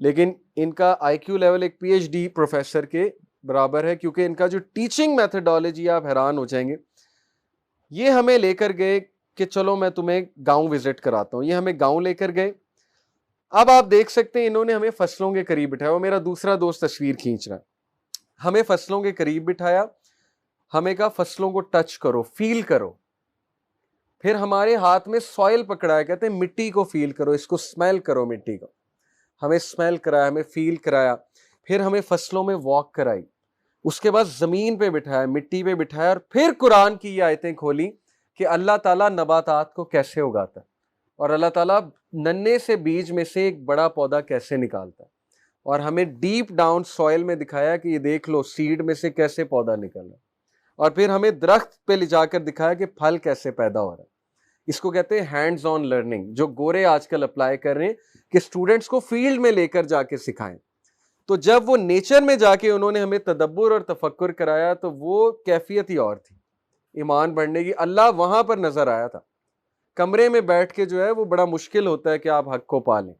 لیکن ان کا آئی کیو لیول ایک پی ایچ ڈی پروفیسر کے برابر ہے, کیونکہ ان کا جو ٹیچنگ میتھڈالوجی آپ حیران ہو جائیں گے. یہ ہمیں لے کر گئے کہ چلو میں تمہیں گاؤں وزٹ کراتا ہوں. یہ ہمیں گاؤں لے کر گئے. اب آپ دیکھ سکتے ہیں انہوں نے ہمیں فصلوں کے قریب بٹھایا. وہ میرا دوسرا دوست تصویر کھینچ رہا ہے. ہمیں فصلوں کے قریب بٹھایا, ہمیں کہا فصلوں کو ٹچ کرو, فیل کرو. پھر ہمارے ہاتھ میں سوئل پکڑایا, کہتے ہیں مٹی کو فیل کرو, اس کو اسمیل کرو مٹی کو. ہمیں اسمیل کرایا, ہمیں فیل کرایا. پھر ہمیں فصلوں میں واک کرائی. اس کے بعد زمین پہ بٹھایا, مٹی پہ بٹھایا, اور پھر قرآن کی یہ آیتیں کھولی کہ اللہ تعالیٰ نباتات کو کیسے اگاتا ہے, اور اللہ تعالیٰ ننھے سے بیج میں سے ایک بڑا پودا کیسے نکالتا ہے. اور ہمیں ڈیپ ڈاؤن سوئل میں دکھایا کہ یہ دیکھ لو سیڈ میں سے کیسے پودا نکل رہا ہے. اور پھر ہمیں درخت پہ لے جا کر دکھایا کہ پھل کیسے پیدا ہو رہا ہے. اس کو کہتے ہیں ہینڈز آن لرننگ, جو گورے آج کل اپلائی کر رہے ہیں کہ اسٹوڈنٹس کو فیلڈ میں لے کر جا کے سکھائیں. تو جب وہ نیچر میں جا کے انہوں نے ہمیں تدبر اور تفکر کرایا تو وہ کیفیت ہی اور تھی ایمان بڑھنے کی. اللہ وہاں پر نظر آیا تھا. کمرے میں بیٹھ کے جو ہے وہ بڑا مشکل ہوتا ہے کہ آپ حق کو پالیں.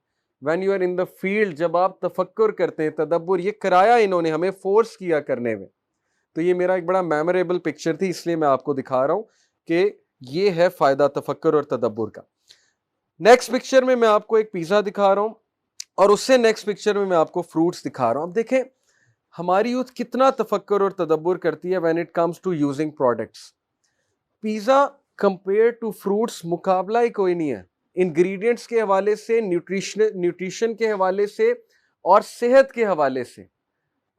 When you are in the field, جب آپ تفکر کرتے ہیں, تدبر, یہ کرایا انہوں نے, ہمیں فورس کیا کرنے میں. تو یہ میرا ایک بڑا میموریبل پکچر تھی, اس لیے میں آپ کو دکھا رہا ہوں کہ یہ ہے فائدہ تفکر اور تدبر کا. نیکسٹ پکچر میں آپ کو ایک پیزا دکھا رہا ہوں, اور اس سے نیکسٹ پکچر میں آپ کو فروٹس دکھا رہا ہوں. اب دیکھیں ہماری یوتھ کتنا تفکر اور تدبر کرتی ہے when it comes to using products. Pizza compare to fruits مقابلہ ہی کوئی نہیں ہے, انگریڈینٹس کے حوالے سے, نیوٹریشن کے حوالے سے, اور صحت کے حوالے سے.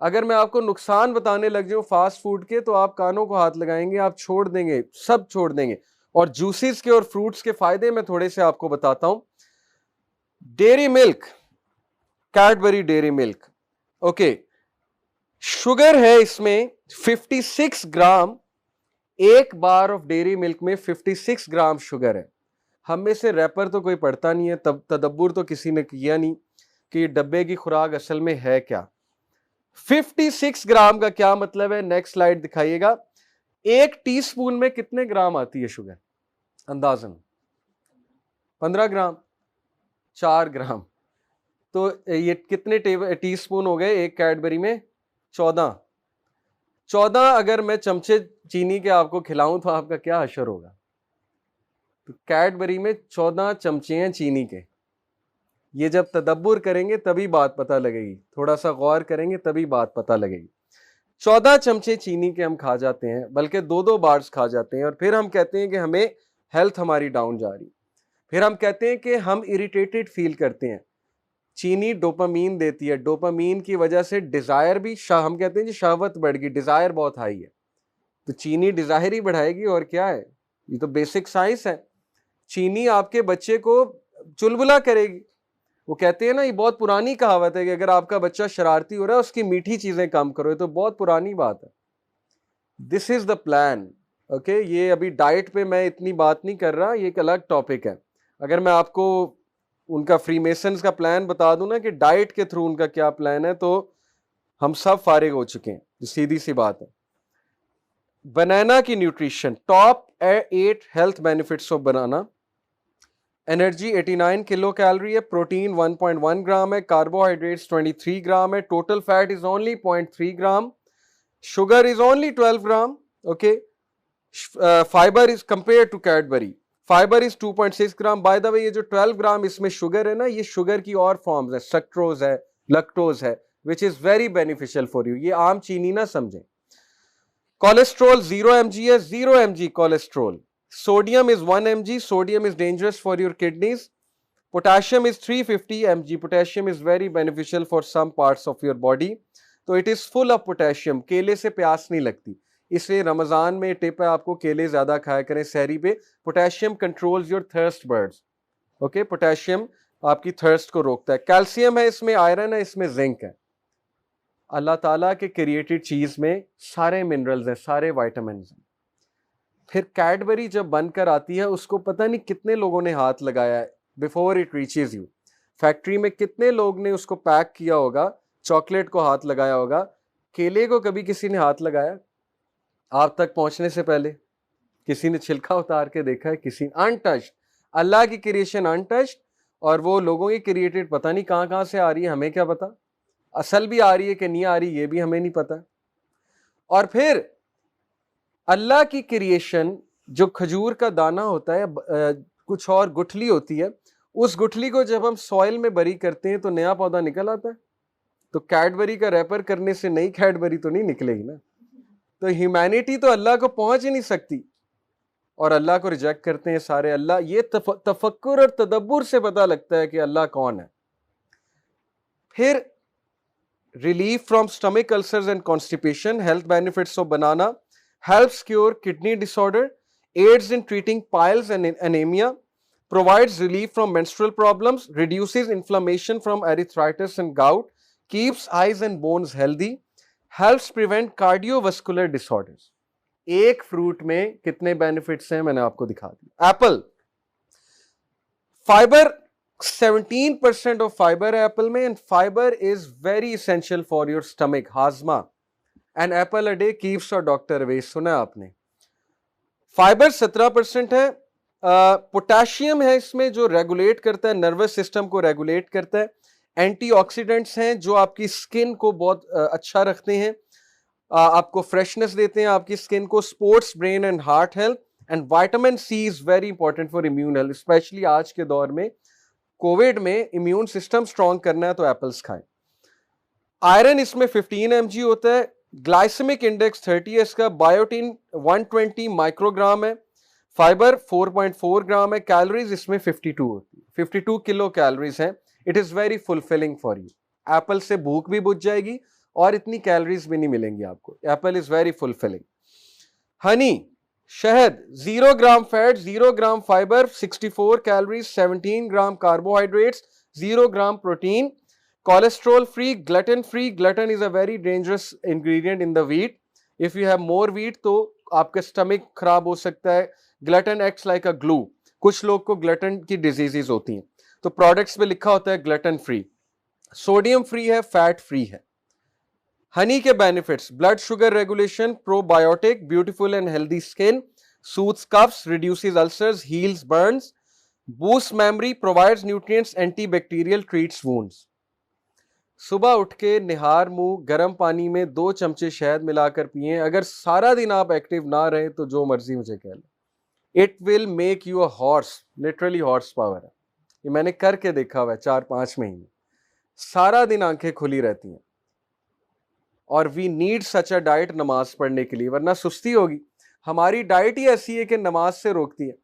اگر میں آپ کو نقصان بتانے لگ جاؤں فاسٹ فوڈ کے تو آپ کانوں کو ہاتھ لگائیں گے, آپ چھوڑ دیں گے, سب چھوڑ دیں گے. اور جوسز کے اور فروٹس کے فائدے میں تھوڑے سے آپ کو بتاتا ہوں. ڈیری ملک, کیڈبری ڈیری ملک, اوکے, شوگر ہے اس میں 56 گرام. ایک بار آف ڈیری ملک میں 56 گرام شوگر ہے. ہم میں سے ریپر تو کوئی پڑھتا نہیں ہے, تدبر تو کسی نے کیا نہیں کہ یہ ڈبے کی خوراک اصل میں ہے کیا. 56 گرام کا کیا مطلب ہے, نیکسٹ سلائیڈ دکھائیے گا. ایک ٹی سپون میں کتنے گرام آتی ہے شوگر اندازاً؟ 15 gram, 4 gram. تو یہ کتنے ٹی سپون ہو گئے ایک کیڈبری میں؟ 14. اگر میں چمچے چینی کے آپ کو کھلاؤں تو آپ کا کیا حشر ہوگا؟ تو کیڈبری میں 14 چمچے ہیں چینی کے. یہ جب تدبر کریں گے تبھی بات پتہ لگے گی, تھوڑا سا غور کریں گے تبھی بات پتہ لگے گی. 14 چمچے چینی کے ہم کھا جاتے ہیں, بلکہ 2 بارز کھا جاتے ہیں, اور پھر ہم کہتے ہیں کہ ہمیں ہیلتھ ہماری ڈاؤن جا رہی. پھر ہم کہتے ہیں کہ ہم اریٹیٹڈ فیل کرتے ہیں. چینی ڈوپامین دیتی ہے, ڈوپامین کی وجہ سے ڈیزائر بھی, ہم کہتے ہیں جی شہوت بڑھ گئی, ڈیزائر بہت ہائی ہے. تو چینی ڈیزائر ہی بڑھائے گی, اور کیا ہے, یہ تو بیسک سائنس ہے. چینی آپ کے بچے کو چلبلا کرے گی. وہ کہتے ہیں نا, یہ بہت پرانی کہاوت ہے کہ اگر آپ کا بچہ شرارتی ہو رہا ہے اس کی میٹھی چیزیں کم کرو. یہ تو بہت پرانی بات ہے. This is the plan, okay. یہ ابھی ڈائٹ پہ میں اتنی بات نہیں کر رہا, یہ ایک الگ ٹاپک ہے. اگر میں آپ کو ان کا فری میسنز کا پلان بتا دوں نا کہ ڈائٹ کے تھرو ان کا کیا پلان ہے, تو ہم سب فارغ ہو چکے ہیں. سیدھی سی بات ہے. بنانا کی nutrition, top 8 health benefits of banana. Energy 89 kilocalorie ہے, پروٹین 1.1 گرام ہے, کاربوہائیڈریٹس 23 گرام ہے, total fat is only 0.3 gram, sugar is only 12 gram, okay. Fibre is compare to Cadbury, fibre is 2.6 gram. By the way یہ جو 12 گرام اس میں شوگر ہے نا, یہ شوگر کی اور فارمز ہے, سکٹروز ہے, لیکٹوز ہے, which is very beneficial for you. یہ عام چینی نہ سمجھیں. کولیسٹرول 0 mg ہے, 0 mg cholesterol. Sodium is 1 mg. Sodium is dangerous for your kidneys. Potassium is 350 mg. Potassium is very beneficial for some parts of your body. So it is full of potassium. کیلے سے پیاس نہیں لگتی, اس لیے رمضان میں ٹپ ہے آپ کو کیلے زیادہ کھایا کریں سحری پہ. Potassium controls your thirst birds. Okay, potassium آپ کی تھرسٹ کو روکتا ہے. کیلشیم ہے اس میں, آئرن ہے اس میں, زنک ہے. اللہ تعالیٰ کے کریٹڈ چیز میں سارے منرلز ہیں, سارے وائٹامنز ہیں. پھر کیڈبری جب بن کر آتی ہے اس کو پتہ نہیں کتنے لوگوں نے ہاتھ لگایا ہے before it reaches you. Factory میں کتنے لوگ نے اس کو پیک کیا ہوگا, چاکلیٹ کو ہاتھ لگایا ہوگا. کیلے کو کبھی کسی نے ہاتھ لگایا آپ تک پہنچنے سے پہلے؟ کسی نے چھلکا اتار کے دیکھا ہے؟ کسی انٹچڈ، اللہ کی کریشن انٹچڈ، اور وہ لوگوں کی کریٹڈ پتہ نہیں کہاں کہاں سے آ رہی ہے، ہمیں کیا پتا اصل بھی آ رہی ہے کہ نہیں آ رہی، یہ بھی ہمیں نہیں پتا. اور پھر اللہ کی کریشن جو کھجور کا دانہ ہوتا ہے، کچھ اور گٹھلی ہوتی ہے، اس گٹھلی کو جب ہم سوئل میں بری کرتے ہیں تو نیا پودا نکل آتا ہے. تو کیڈبری کا ریپر کرنے سے نئی کیڈبری تو نہیں نکلے گی نا. تو ہیومینٹی تو اللہ کو پہنچ ہی نہیں سکتی، اور اللہ کو ریجیکٹ کرتے ہیں سارے. اللہ یہ تفکر اور تدبر سے پتہ لگتا ہے کہ اللہ کون ہے. پھر relief from stomach ulcers and constipation, health benefits of banana, helps cure kidney disorder, aids in treating piles and anemia, provides relief from menstrual problems, reduces inflammation from arthritis and gout, keeps eyes and bones healthy, helps prevent cardiovascular disorders. ایک فروٹ میں کتنے بینیفٹس ہیں میں نے آپ کو دکھا دیا. ایپل، فائبر 17% آف فائبر ہے ایپل میں، and fibre is very essential for your stomach, ہاضمہ. And apple a day keeps our doctor away, سنا آپ نے. فائبر 17% ہے. پوٹاشیم ہے اس میں جو ریگولیٹ کرتا ہے نروس سسٹم کو، ریگولیٹ کرتا ہے. اینٹی آکسیڈنٹس ہیں جو آپ کی سکن کو بہت اچھا رکھتے ہیں، آپ کو فریشنس دیتے ہیں آپ کی سکن کو. Sports brain and heart health. And vitamin C is very important for immune health, especially آج کے دور میں کووڈ میں امیون سسٹم اسٹرانگ کرنا ہے تو ایپلس کھائیں. آئرن اس میں 15 mg ہوتا ہے. گلائسیمک انڈیکس 30 ہے اس کا. بایوٹین 120 مائکرو گرام ہے. فائبر 4.4 گرام ہے. کیلوریز اس میں 52 ہوتی ہے، 52 کلو کیلوریز ہیں. It is very fulfilling for you. Apple سے بھوک بھی بجھ جائے گی اور اتنی کیلوریز بھی نہیں ملیں گی آپ کو. Apple is very fulfilling. Honey, شہد، 0 gram fat, 0 gram fibre, 64 calories, 17 gram carbohydrates, 0 gram protein. Cholesterol free, gluten free. Gluten is a very dangerous ingredient in the wheat. If you have more wheat تو آپ کا اسٹمک خراب ہو سکتا ہے. Gluten acts like a glue. کچھ لوگ کو گلٹن کی ڈیزیزز ہوتی ہیں تو پروڈکٹس پہ لکھا ہوتا ہے گلٹن فری. سوڈیم فری ہے، فیٹ فری ہے. ہنی کے benefits: blood sugar regulation, probiotic, beautiful and healthy skin, soothes coughs, reduces ulcers, heals burns, boost memory, provides nutrients, antibacterial, treats wounds. صبح اٹھ کے نہار منہ گرم پانی میں 2 چمچے شہد ملا کر پئیں. اگر سارا دن آپ ایکٹیو نہ رہے تو جو مرضی مجھے کہہ لیں، it will make you a horse, literally horse power ہے. یہ میں نے کر کے دیکھا ہوا ہے 4-5 مہینے. سارا دن آنکھیں کھلی رہتی ہیں. اور we need such a diet نماز پڑھنے کے لیے، ورنہ سستی ہوگی. ہماری ڈائٹ ہی ایسی ہے کہ نماز سے روکتی ہے.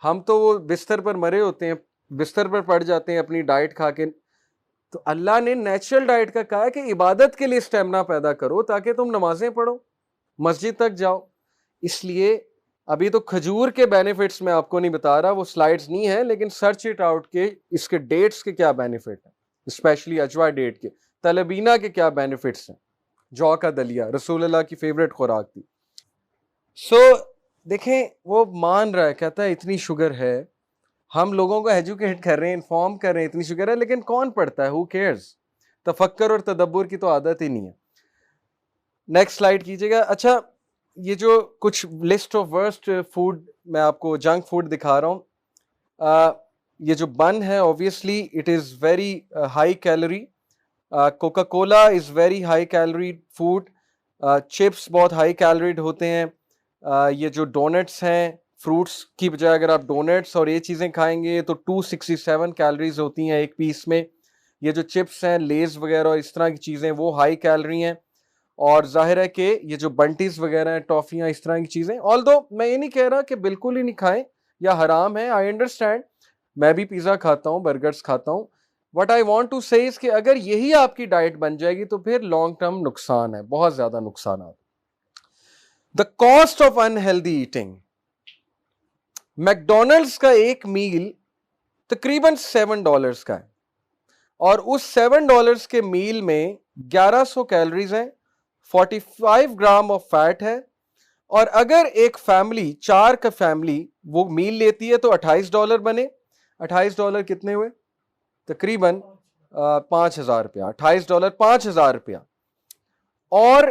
ہم تو وہ بستر پر مرے ہوتے ہیں، بستر پر پڑ جاتے ہیں اپنی ڈائٹ کھا کے. تو اللہ نے نیچرل ڈائٹ کا کہا ہے کہ عبادت کے لیے اسٹیمنا پیدا کرو تاکہ تم نمازیں پڑھو، مسجد تک جاؤ. اس لیے ابھی تو کھجور کے بینیفٹس میں آپ کو نہیں بتا رہا، وہ سلائڈز نہیں ہیں، لیکن سرچ اٹ آؤٹ کہ اس کے ڈیٹس کے کیا بینیفٹ ہیں، اسپیشلی اجوا ڈیٹ کے. تلبینہ کے کیا بینیفٹس ہیں. جو کا دلیا رسول اللہ کی فیوریٹ خوراک تھی. سو دیکھیں وہ مان رہا ہے، کہتا ہے اتنی شوگر ہے. ہم لوگوں کو ایجوکیٹ کر رہے ہیں، انفارم کر رہے ہیں اتنی شوگر ہے، لیکن کون پڑھتا ہے؟ ہو کیئرز؟ تفکر اور تدبر کی تو عادت ہی نہیں ہے. نیکسٹ سلائیڈ کیجیے گا. اچھا، یہ جو کچھ لسٹ آف ورسٹ فوڈ میں آپ کو جنک فوڈ دکھا رہا ہوں. یہ جو بن ہے obviously it is very high calorie. Coca Cola is very high calorie food. Chips بہت ہائی کیلوریڈ ہوتے ہیں. یہ جو ڈونٹس ہیں، فروٹس کی بجائے اگر آپ ڈونٹس اور یہ چیزیں کھائیں گے تو 267 کیلوریز ہوتی ہیں ایک پیس میں. یہ جو چپس ہیں، لیز وغیرہ اور اس طرح کی چیزیں وہ ہائی کیلوری ہیں. اور ظاہر ہے کہ یہ جو بنٹیز وغیرہ ہیں، ٹافیاں، اس طرح کی چیزیں، آلدو میں یہ نہیں کہہ رہا کہ بالکل ہی نہیں کھائیں یا حرام ہے. آئی انڈرسٹینڈ، میں بھی پیزا کھاتا ہوں، برگرز کھاتا ہوں. What I want to say is کہ اگر یہی آپ کی ڈائٹ بن جائے گی تو پھر لانگ ٹرم نقصان ہے، بہت زیادہ نقصانات. The cost of unhealthy eating. McDonald's کا ایک میل تقریباً $7 کا ہے، اور اس $7 کے میل میں 1100 کیلوریز ہیں، 45 گرام آف فیٹ ہے. اور اگر ایک فیملی، 4 کا فیملی وہ میل لیتی ہے تو $28 بنے. $28 کتنے ہوئے؟ تقریباً 5,000 روپیہ. $28 5,000 روپیہ. اور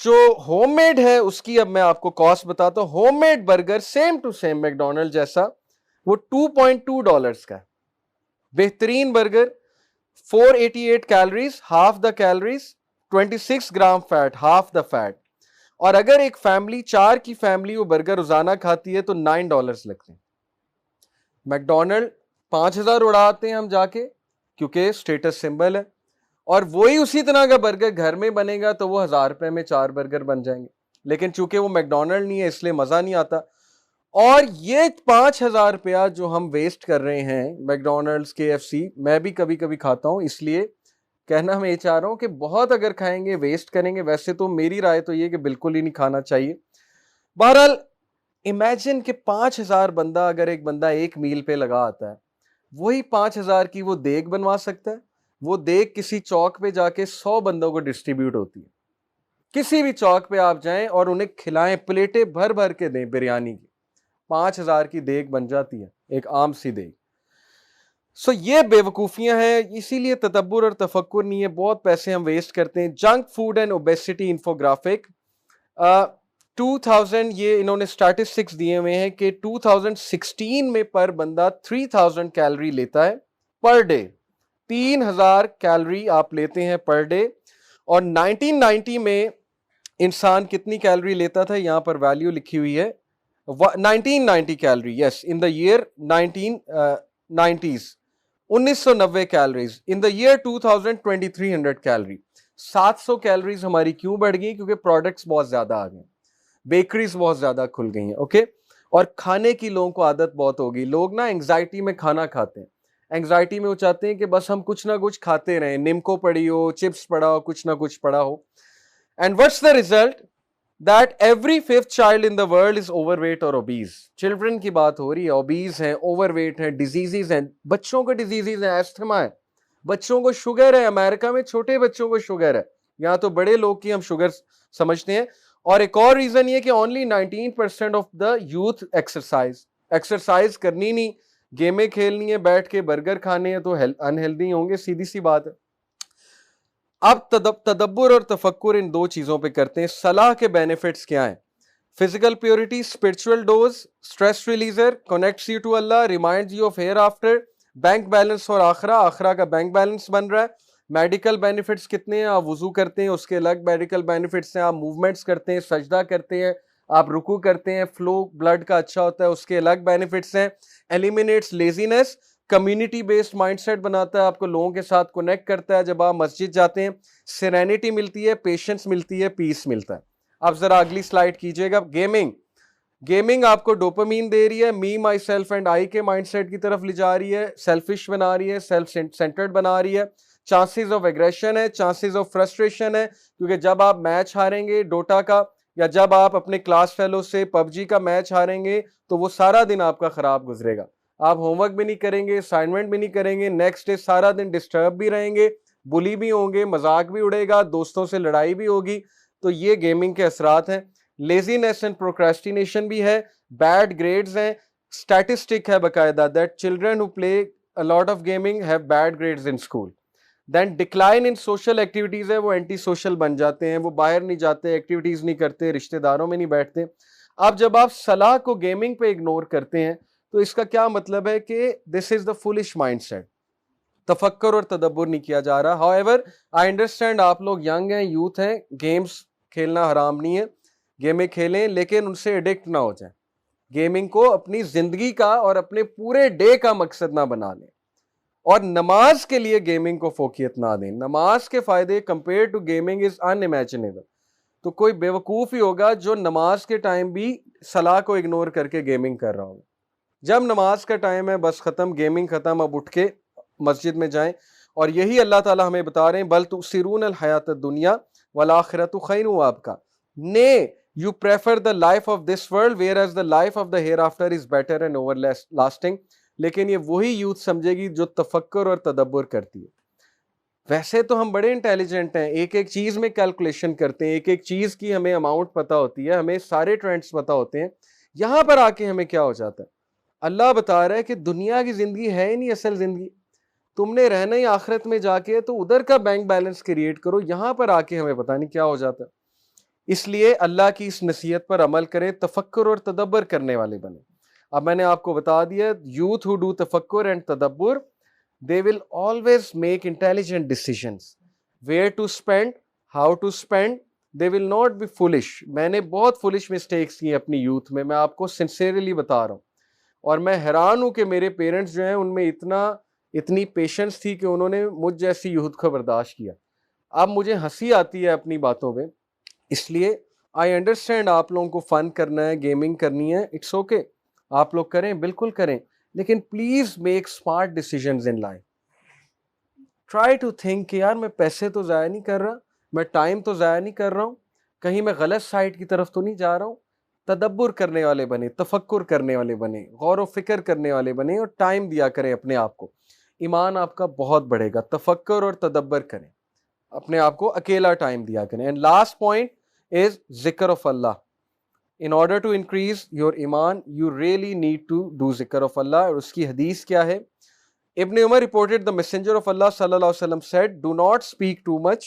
جو ہوم میڈ ہے اس کی اب میں آپ کو کاسٹ بتاتا ہوں. Home made burger same to same McDonald جیسا وہ $2.2 کا ہے. بہترین burger, 488 calories, half the calories, 26 gram fat, half the fat. اور اگر ایک فیملی 4 کی فیملی وہ برگر روزانہ کھاتی ہے تو $9 لگتے ہیں. میکڈونلڈ 5,000 اڑاتے ہیں ہم جا کے کیونکہ سٹیٹس سمبل ہے, اور وہی اسی طرح کا برگر گھر میں بنے گا تو وہ 1,000 روپے میں 4 برگر بن جائیں گے. لیکن چونکہ وہ میکڈونلڈ نہیں ہے اس لیے مزہ نہیں آتا. اور یہ 5,000 روپیہ جو ہم ویسٹ کر رہے ہیں میکڈونلڈس, KFC, میں بھی کبھی کبھی کھاتا ہوں, اس لیے کہنا میں یہ چاہ رہا ہوں کہ بہت اگر کھائیں گے ویسٹ کریں گے. ویسے تو میری رائے تو یہ کہ بالکل ہی نہیں کھانا چاہیے. بہرحال امیجن کہ 5,000 بندہ, اگر ایک بندہ ایک میل پہ لگا آتا ہے, وہی 5,000 کی وہ دیگ بنوا سکتا ہے. وہ دیگ کسی چوک پہ جا کے 100 بندوں کو ڈسٹریبیوٹ ہوتی ہے. کسی بھی چوک پہ آپ جائیں اور انہیں کھلائیں, پلیٹیں بھر بھر کے دیں بریانی کی, 5,000 کی دیگ بن جاتی ہے, ایک عام سی دیگ. سو یہ بے وقوفیاں ہیں, اسی لیے تدبر اور تفکر نہیں ہے, بہت پیسے ہم ویسٹ کرتے ہیں. جنک فوڈ اینڈ اوبیسٹی انفوگرافک 2000, یہ انہوں نے اسٹیٹسٹکس دیے ہوئے ہیں کہ 2016 میں پر بندہ 3000 کیلری لیتا ہے پر ڈے. 3,000 کیلری آپ لیتے ہیں پر ڈے. اور 1990 میں انسان کتنی کیلری لیتا تھا, یہاں پر ویلیو لکھی ہوئی ہے 1990 کیلری, یس, ان دا ایئر 1990s 1990 کیلریز. ان دا ایئر 2000 2300 کیلری. 700 کیلریز ہماری کیوں بڑھ گئی؟ کیونکہ پروڈکٹس بہت زیادہ آ گئے, بیکریز بہت زیادہ کھل گئی ہیں. اوکے, اور کھانے کی لوگوں کو عادت بہت ہوگی. لوگ نا انگزائٹی میں کھانا کھاتے ہیں, انگزائٹی میں وہ چاہتے ہیں کہ بس ہم کچھ نہ کچھ کھاتے رہیں, نمکو پڑی ہو, چپس پڑا ہو, کچھ نہ کچھ پڑا ہو. And what's the result? that every 5th child in the world is overweight or obese. Children کی بات ہو رہی ہے, obese ہیں, overweight ہیں, ڈیزیزز ہیں, بچوں کو ڈیزیزز ہیں, ایستھما ہے, بچوں کو شوگر ہے. امریکہ میں چھوٹے بچوں کو شوگر ہے, یہاں تو بڑے لوگ کی ہم شوگر سمجھتے ہیں. اور ایک اور ریزن یہ کہ only 19% of the youth exercise کرنی نہیں, گیمیں کھیلنی ہے, بیٹھ کے برگر کھانے ہیں, تو انہیلدی ہوں گے, سیدھی سی بات ہے. اب تدبر اور تفکر ان دو چیزوں پہ کرتے ہیں. صلاح کے بینیفٹس کیا ہیں؟ Physical purity, spiritual dose, stress releaser, connects you to Allah, reminds you of hereafter, bank balance اور آخرہ کا بینک بیلنس بن رہا ہے. میڈیکل بینیفٹس کتنے ہیں؟ آپ وضو کرتے ہیں اس کے الگ میڈیکل بینیفٹس ہیں, آپ موومنٹس کرتے ہیں, سجدہ کرتے ہیں, آپ رکوع کرتے ہیں, فلو بلڈ کا اچھا ہوتا ہے, اس کے الگ بینیفٹس ہیں. Eliminates laziness, community based mind set بناتا ہے, آپ کو لوگوں کے ساتھ کنیکٹ کرتا ہے. جب آپ مسجد جاتے ہیں سیرینٹی ملتی ہے, پیشنس ملتی ہے, پیس ملتا ہے. آپ ذرا اگلی سلائیڈ کیجئے گا. گیمنگ آپ کو ڈوپامین دے رہی ہے, می, مائی سیلف اینڈ آئی کے مائنڈ سیٹ کی طرف لے جا رہی ہے, سیلفش بنا رہی ہے, سیلف سینٹرڈ بنا رہی ہے. چانسز آف ایگریشن ہے, چانسز آف فرسٹریشن ہے, کیونکہ جب آپ میچ ہاریں گے ڈوٹا کا, یا جب آپ اپنے کلاس فیلو سے PUBG کا میچ ہاریں گے, تو وہ سارا دن آپ کا خراب گزرے گا. آپ ہوم ورک بھی نہیں کریں گے, اسائنمنٹ بھی نہیں کریں گے, نیکسٹ ڈے سارا دن ڈسٹرب بھی رہیں گے, بلی بھی ہوں گے, مذاق بھی اڑے گا, دوستوں سے لڑائی بھی ہوگی. تو یہ گیمنگ کے اثرات ہیں. لیزینس اینڈ پروکریسٹینیشن بھی ہے, بیڈ گریڈز ہیں. اسٹیٹسٹک ہے باقاعدہ that children who play a lot of gaming have bad grades in school. Then decline in social activities ہے, وہ اینٹی سوشل بن جاتے ہیں, وہ باہر نہیں جاتے, ایکٹیویٹیز نہیں کرتے, رشتہ داروں میں نہیں بیٹھتے. اب جب آپ صلاح کو گیمنگ پہ اگنور کرتے ہیں تو اس کا کیا مطلب ہے کہ دس is the foolish mind set. تفکر اور تدبر نہیں کیا جا رہا. However, I understand آپ لوگ ینگ ہیں, یوتھ ہیں, گیمز کھیلنا حرام نہیں ہے, گیمیں کھیلیں, لیکن ان سے ایڈکٹ نہ ہو جائیں. گیمنگ کو اپنی زندگی کا اور اپنے پورے ڈے کا مقصد نہ بنا لیں, اور نماز کے لیے گیمنگ کو فوقیت نہ دیں. نماز کے فائدے compare to gaming is unimaginable. تو کوئی بیوقوف ہی ہوگا جو نماز کے ٹائم بھی صلاح کو اگنور کر کے گیمنگ کر رہا ہوگا. جب نماز کا ٹائم ہے بس ختم, گیمنگ ختم, اب اٹھ کے مسجد میں جائیں. اور یہی اللہ تعالیٰ ہمیں بتا رہے ہیں, بل تؤثرون الحیات الدنیا والآخرۃ خیر وابقیٰ. نے you prefer the life of this world whereas the life of the hereafter is better and everlasting. لیکن یہ وہی یوتھ سمجھے گی جو تفکر اور تدبر کرتی ہے. ویسے تو ہم بڑے انٹیلیجنٹ ہیں, ایک ایک چیز میں کیلکولیشن کرتے ہیں, ایک ایک چیز کی ہمیں اماؤنٹ پتہ ہوتی ہے, ہمیں سارے ٹرینڈز پتہ ہوتے ہیں. یہاں پر آ کے ہمیں کیا ہو جاتا ہے, اللہ بتا رہا ہے کہ دنیا کی زندگی ہے ہی نہیں اصل زندگی. تم نے رہنا ہی آخرت میں جا کے تو ادھر کا بینک بیلنس کریٹ کرو, یہاں پر آ کے ہمیں پتہ نہیں کیا ہو جاتا. اس لیے اللہ کی اس نصیحت پر عمل کریں, تفکر اور تدبر کرنے والے بنیں. اب میں نے آپ کو بتا دیا, یوتھ ہو ڈو تفکر اینڈ تدبر, they will always make intelligent decisions. Where to spend, how to spend, they will not be foolish. میں نے بہت foolish mistakes کی اپنی یوتھ میں آپ کو sincerely بتا رہا ہوں, اور میں حیران ہوں کہ میرے پیرنٹس جو ہیں ان میں اتنی پیشنس تھی کہ انہوں نے مجھ جیسی یوتھ کو برداشت کیا. اب مجھے ہنسی آتی ہے اپنی باتوں پہ, اس لیے آئی انڈرسٹینڈ آپ لوگوں کو فن کرنا ہے, گیمنگ کرنی ہے, اٹس اوکے, آپ لوگ کریں, بالکل کریں, لیکن please make smart decisions in life. Try to think کہ یار میں پیسے تو ضائع نہیں کر رہا, میں ٹائم تو ضائع نہیں کر رہا ہوں, کہیں میں غلط سائٹ کی طرف تو نہیں جا رہا ہوں. تدبر کرنے والے بنے, تفکر کرنے والے بنے, غور و فکر کرنے والے بنے, اور ٹائم دیا کریں اپنے آپ کو. ایمان آپ کا بہت بڑھے گا. تفکر اور تدبر کریں, اپنے آپ کو اکیلا ٹائم دیا کریں. اینڈ لاسٹ پوائنٹ از ذکر of Allah. In order to increase your iman, you really need to do zikr of Allah. اور اس کی حدیث کیا ہے؟ ابن عمر reported the messenger of Allah sallallahu alaihi wasallam said, do not speak too much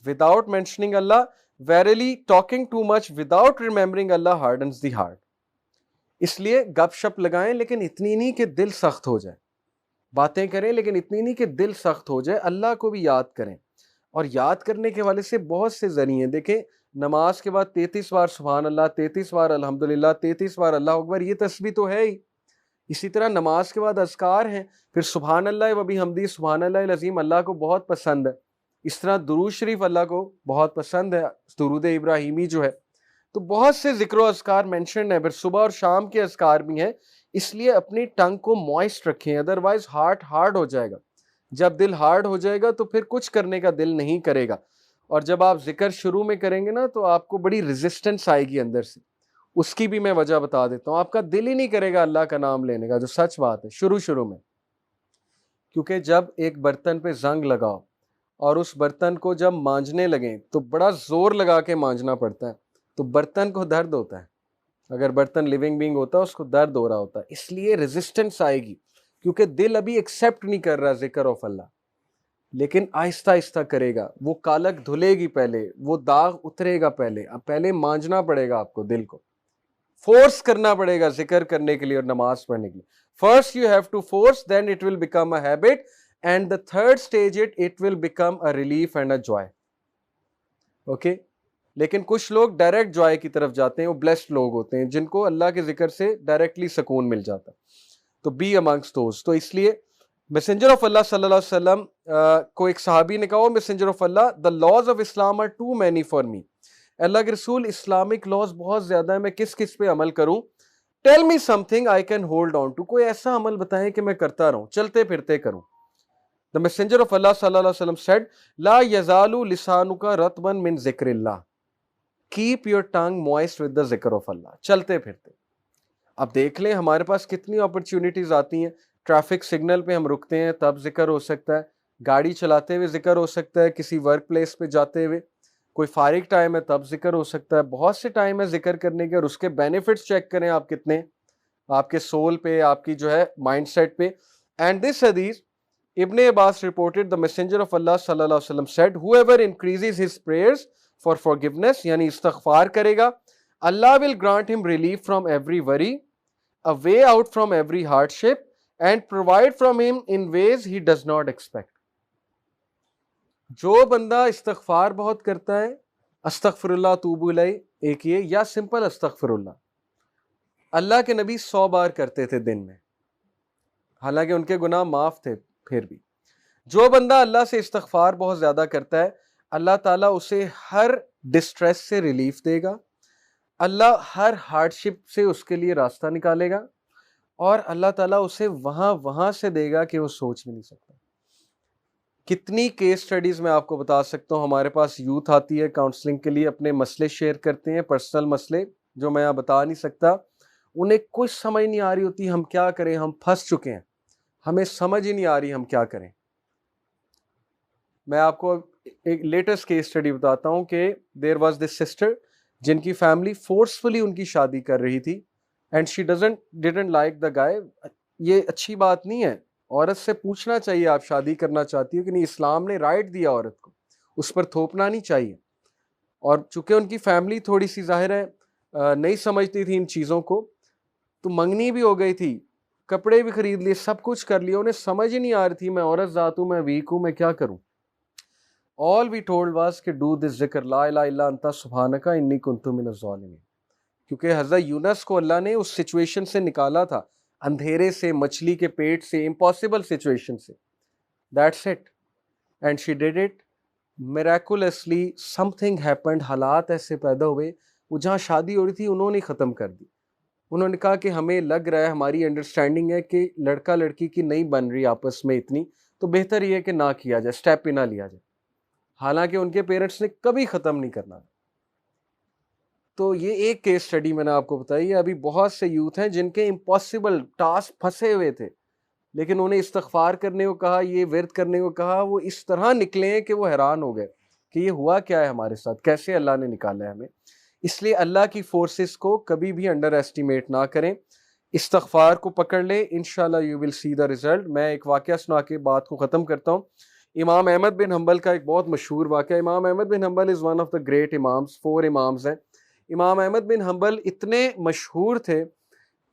without mentioning Allah. Verily, talking too much without remembering Allah hardens the heart. اس لیے گپ شپ لگائیں لیکن اتنی نہیں کہ دل سخت ہو جائے. باتیں کریں لیکن اتنی نہیں کہ دل سخت ہو جائے. اللہ کو بھی یاد کریں, اور یاد کرنے کے والے سے بہت سے ذریعے ہیں. دیکھیں, نماز کے بعد 33 بار سبحان اللہ, 33 بار الحمدللہ, 33 بار اللہ اکبر, یہ تسبیح تو ہے ہی. اسی طرح نماز کے بعد اذکار ہیں, پھر سبحان اللہ و بحمدہ, سبحان اللہ العظیم اللہ کو بہت پسند ہے. اس طرح درود شریف اللہ کو بہت پسند ہے, درود ابراہیمی جو ہے. تو بہت سے ذکر و اذکار مینشن ہے, پھر صبح اور شام کے اذکار بھی ہیں. اس لیے اپنی ٹنگ کو موئسٹ رکھیں, ادروائز ہارڈ ہو جائے گا. جب دل ہارڈ ہو جائے گا تو پھر کچھ کرنے کا دل نہیں کرے گا. اور جب آپ ذکر شروع میں کریں گے نا تو آپ کو بڑی ریزسٹنس آئے گی اندر سے. اس کی بھی میں وجہ بتا دیتا ہوں. آپ کا دل ہی نہیں کرے گا اللہ کا نام لینے کا, جو سچ بات ہے, شروع میں. کیونکہ جب ایک برتن پہ زنگ لگاؤ اور اس برتن کو جب مانجنے لگیں تو بڑا زور لگا کے مانجنا پڑتا ہے, تو برتن کو درد ہوتا ہے. اگر برتن لیونگ بینگ ہوتا ہے اس کو درد ہو رہا ہوتا ہے, اس لیے ریزسٹنس آئے گی, کیونکہ دل ابھی ایکسیپٹ نہیں کر رہا ذکر آف اللہ. لیکن آہستہ آہستہ کرے گا, وہ کالک دھلے گی پہلے, وہ داغ اترے گا پہلے. اب پہلے مانجنا پڑے گا آپ کو, دل کو فورس کرنا پڑے گا ذکر کرنے کے لیے اور نماز پڑھنے کے لیے. First you have to force, then it will become a habit, and the third stage it will become a relief and a joy. Okay, لیکن کچھ لوگ ڈائریکٹ جوائے کی طرف جاتے ہیں, وہ بلیسڈ لوگ ہوتے ہیں جن کو اللہ کے ذکر سے ڈائریکٹلی سکون مل جاتا ہے. تو بی امنگسٹ دوز. تو اس لیے میسنجر آف اللہ صلی اللہ علیہ وسلم کو ایک صحابی نے کہا, messenger of Allah, the laws of Islam are too many for me. اللہ کے رسول, اسلامک لاز بہت زیادہ ہے, میں کس پہ عمل کروں؟ Tell me something I can hold on to. کوئی ایسا عمل بتائیں کہ میں کرتا رہوں, چلتے پھرتے کروں. دا میسنجر آف اللہ صلی اللہ علیہ وسلم سیڈ, لا یزال لسانک رطبا من ذکر اللہ, keep your tongue moist with the ذکر آف اللہ. چلتے پھرتے. اب دیکھ لیں ہمارے پاس کتنی اپرچونیٹیز آتی ہیں. ٹریفک سگنل پہ ہم رکتے ہیں تب ذکر ہو سکتا ہے, گاڑی چلاتے ہوئے ذکر ہو سکتا ہے, کسی ورک پلیس پہ جاتے ہوئے, کوئی فارغ ٹائم ہے تب ذکر ہو سکتا ہے. بہت سے ٹائم ہے ذکر کرنے کے, اور اس کے بینیفٹس چیک کریں آپ کتنے, آپ کے سول پہ, آپ کی جو ہے مائنڈ سیٹ پہ. اینڈ دس حدیث ابن عباس reported, the messenger of Allah صلی اللہ علیہ وسلم said, whoever increases his prayers for forgiveness, یعنی استغفار کرے گا, Allah will grant him relief from every worry, a way out from every hardship, and provide from him in ways he does not expect. جو بندہ استغفار بہت کرتا ہے, استغفر اللہ توب الیہ ایک یہ, یا سمپل استغفر اللہ, اللہ کے نبی 100 بار کرتے تھے دن میں, حالانکہ ان کے گناہ معاف تھے پھر بھی. جو بندہ اللہ سے استغفار بہت زیادہ کرتا ہے, اللہ تعالیٰ اسے ہر ڈسٹریس سے ریلیف دے گا, اللہ ہر ہارڈ شپ سے اس کے لیے راستہ نکالے گا, اور اللہ تعالیٰ اسے وہاں سے دے گا کہ وہ سوچ بھی نہیں سکتا. کتنی کیس سٹڈیز میں آپ کو بتا سکتا ہوں. ہمارے پاس یوتھ آتی ہے کاؤنسلنگ کے لیے, اپنے مسئلے شیئر کرتے ہیں, پرسنل مسئلے جو میں یہاں بتا نہیں سکتا. انہیں کچھ سمجھ نہیں آ رہی ہوتی ہم کیا کریں, ہم پھنس چکے ہیں, ہمیں سمجھ ہی نہیں آ رہی ہم کیا کریں. میں آپ کو ایک لیٹسٹ کیس سٹڈی بتاتا ہوں کہ دیر واز دس سسٹر جن کی فیملی فورسفلی ان کی شادی کر رہی تھی, and she didn't like the guy. یہ اچھی بات نہیں ہے, عورت سے پوچھنا چاہیے آپ شادی کرنا چاہتی ہو کہ نہیں، اسلام نے رائٹ دیا عورت کو، اس پر تھوپنا نہیں چاہیے. اور چونکہ ان کی فیملی تھوڑی سی ظاہر ہے نہیں سمجھتی تھی ان چیزوں کو، تو منگنی بھی ہو گئی تھی، کپڑے بھی خرید لیے، سب کچھ کر لیا، انہیں سمجھ ہی نہیں آ رہی تھی میں عورت ذات ہوں، میں ویک ہوں، میں کیا کروں. All we told was کہ do this ذکر لا الہ الا انت سبحانک انی کنت من الظالمین. کیونکہ حضرت یونس کو اللہ نے اس سچویشن سے نکالا تھا، اندھیرے سے، مچھلی کے پیٹ سے، امپاسبل سچویشن سے. That's it. And she did it. Miraculously something happened. حالات ایسے پیدا ہوئے، وہ جہاں شادی ہو رہی تھی انہوں نے ختم کر دی. انہوں نے کہا کہ ہمیں لگ رہا ہے، ہماری انڈرسٹینڈنگ ہے کہ لڑکا لڑکی کی نہیں بن رہی آپس میں اتنی، تو بہتر یہ ہے کہ نہ کیا جائے، سٹیپ ہی نہ لیا جائے. حالانکہ ان کے پیرنٹس نے کبھی ختم نہیں کرنا. تو یہ ایک کیس سٹڈی میں نے آپ کو بتائی ہے. ابھی بہت سے یوتھ ہیں جن کے امپاسبل ٹاسک پھنسے ہوئے تھے، لیکن انہیں استغفار کرنے کو کہا، یہ ورد کرنے کو کہا، وہ اس طرح نکلے ہیں کہ وہ حیران ہو گئے کہ یہ ہوا کیا ہے ہمارے ساتھ، کیسے اللہ نے نکالا ہے ہمیں. اس لیے اللہ کی فورسز کو کبھی بھی انڈر ایسٹیمیٹ نہ کریں، استغفار کو پکڑ لیں، انشاءاللہ you will C the result. میں ایک واقعہ سنا کے بات کو ختم کرتا ہوں. امام احمد بن حنبل کا ایک بہت مشہور واقعہ. Imam Ahmad bin Hanbal is one of the great imams, 4 imams ہیں. امام احمد بن حنبل اتنے مشہور تھے،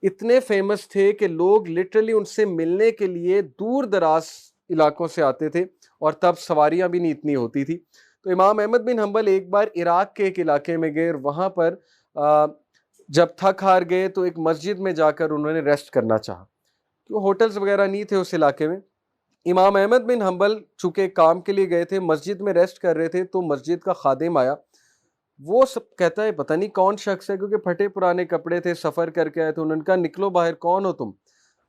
اتنے فیمس تھے کہ لوگ لٹرلی ان سے ملنے کے لیے دور دراز علاقوں سے آتے تھے، اور تب سواریاں بھی نہیں اتنی ہوتی تھی. تو امام احمد بن حنبل ایک بار عراق کے ایک علاقے میں گئے، اور وہاں پر جب تھک ہار گئے تو ایک مسجد میں جا کر انہوں نے ریسٹ کرنا چاہا، تو ہوٹلز وغیرہ نہیں تھے اس علاقے میں. امام احمد بن حنبل چونکہ کام کے لیے گئے تھے، مسجد میں ریسٹ کر رہے تھے، تو مسجد کا خادم آیا. وہ سب کہتا ہے پتہ نہیں کون شخص ہے، کیونکہ پھٹے پرانے کپڑے تھے، سفر کر کے آئے تھے. انہوں نے کہا نکلو باہر، کون ہو تم؟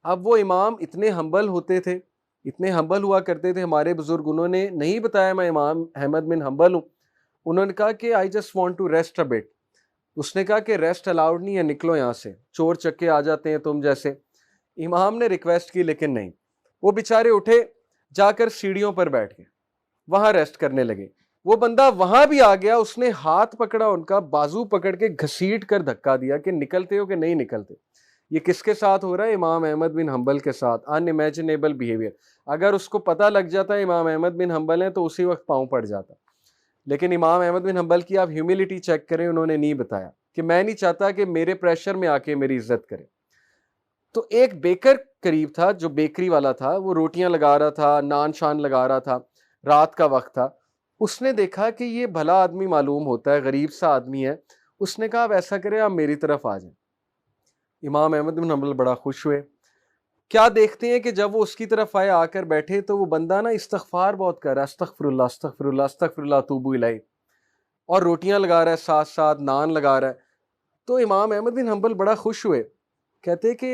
اب وہ امام اتنے ہمبل ہوتے تھے، اتنے ہمبل ہوا کرتے تھے ہمارے بزرگ، انہوں نے نہیں بتایا میں امام احمد بن حنبل ہوں. انہوں نے کہا کہ I just want to rest a bit. اس نے کہا کہ ریسٹ الاؤڈ نہیں ہے، نکلو یہاں سے، چور چکے آ جاتے ہیں تم جیسے. امام نے ریکویسٹ کی لیکن نہیں. وہ بیچارے اٹھے، جا کر سیڑھیوں پر بیٹھ گئے، وہاں ریسٹ کرنے لگے. وہ بندہ وہاں بھی آ گیا، اس نے ہاتھ پکڑا ان کا، بازو پکڑ کے گھسیٹ کر دھکا دیا کہ نکلتے ہو کہ نہیں نکلتے. یہ کس کے ساتھ ہو رہا ہے؟ امام احمد بن حنبل کے ساتھ. ان امیجنیبل بیہیویئر. اگر اس کو پتہ لگ جاتا ہے امام احمد بن حنبل ہیں تو اسی وقت پاؤں پڑ جاتا. لیکن امام احمد بن حنبل کی آپ ہیوملٹی چیک کریں، انہوں نے نہیں بتایا کہ میں نہیں چاہتا کہ میرے پریشر میں آ کے میری عزت کرے. تو ایک بیکر قریب تھا، جو بیکری والا تھا، وہ روٹیاں لگا رہا تھا، نان شان لگا رہا تھا، رات کا وقت تھا. اس نے دیکھا کہ یہ بھلا آدمی معلوم ہوتا ہے، غریب سا آدمی ہے. اس نے کہا اب ایسا کریں، آپ میری طرف آ جائیں. امام احمد بن حنبل بڑا خوش ہوئے. کیا دیکھتے ہیں کہ جب وہ اس کی طرف آئے، آ کر بیٹھے، تو وہ بندہ نا استغفار بہت کر رہا ہے، استغفر اللہ استغفر اللہ استغفر اللہ توب الیہ، اور روٹیاں لگا رہا ہے، ساتھ ساتھ نان لگا رہا ہے. تو امام احمد بن حنبل بڑا خوش ہوئے، کہتے کہ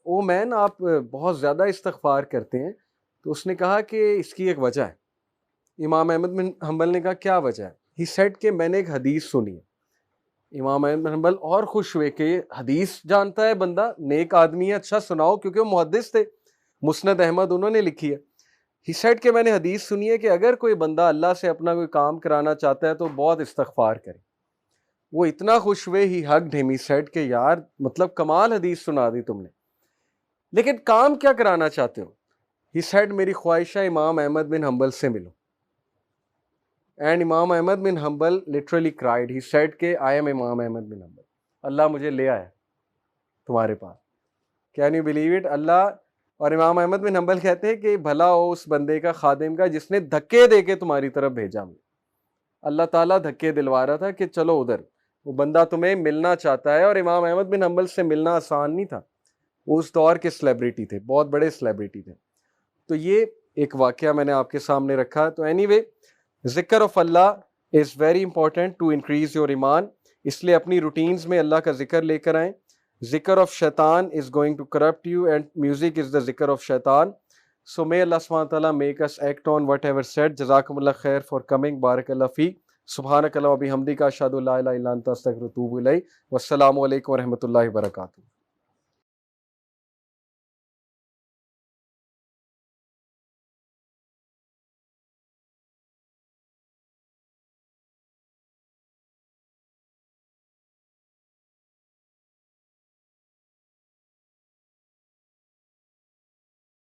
او مین آپ بہت زیادہ استغفار کرتے ہیں. تو اس نے کہا کہ اس کی ایک وجہ ہے. امام احمد بن حنبل نے کہا کیا وجہ ہے؟ ہی سیڈ کہ میں نے ایک حدیث سنی ہے. امام احمد بن حنبل اور خوش ہوئے کہ حدیث جانتا ہے بندہ، نیک آدمی ہے، اچھا سناؤ، کیونکہ وہ محدث تھے، مسند احمد انہوں نے لکھی ہے. ہی سیڈ کہ میں نے حدیث سنی ہے کہ اگر کوئی بندہ اللہ سے اپنا کوئی کام کرانا چاہتا ہے تو بہت استغفار کرے. وہ اتنا خوش ہوئے، ہی ہگڈ ہم، ہی سیڈ کہ یار مطلب کمال حدیث سنا دی تم نے، لیکن کام کیا کرانا چاہتے ہو؟ ہی سیڈ میری خواہش ہے امام احمد بن حنبل سے ملو. اینڈ امام احمد بن حنبل literally cried. He said کہ I am امام احمد بن حنبل، اللہ مجھے لے آیا تمہارے پاس. Can you believe it؟ اللہ اور امام احمد بن حنبل کہتے ہیں کہ بھلا ہو اس بندے کا، خادم کا، جس نے دھکے دے کے تمہاری طرف بھیجا مجھے. اللہ تعالیٰ دھکے دلوا رہا تھا کہ چلو ادھر، وہ بندہ تمہیں ملنا چاہتا ہے. اور امام احمد بن حنبل سے ملنا آسان نہیں تھا، وہ اس دور کے سیلیبریٹی تھے، بہت بڑے سیلیبریٹی تھے. تو یہ ایک واقعہ میں نے آپ کے سامنے رکھا. تو اینی وے، ذکر of Allah is very important to increase your ایمان. اس لیے اپنی روٹینز میں اللہ کا ذکر لے کر آئیں. ذکر of Shaitan is going to corrupt you, and music is the ذکر of Shaitan. So may Allah سبحانہ تعالیٰ make us act on whatever said. جزاکم اللہ خیر فار کمنگ. بارک اللہ فیک. سبحانک اللہ و بحمدک، اشہد ان لا الہ الا انت، استغفرک و اتوب الیک. والسلام علیکم و رحمۃ اللہ وبرکاتہ.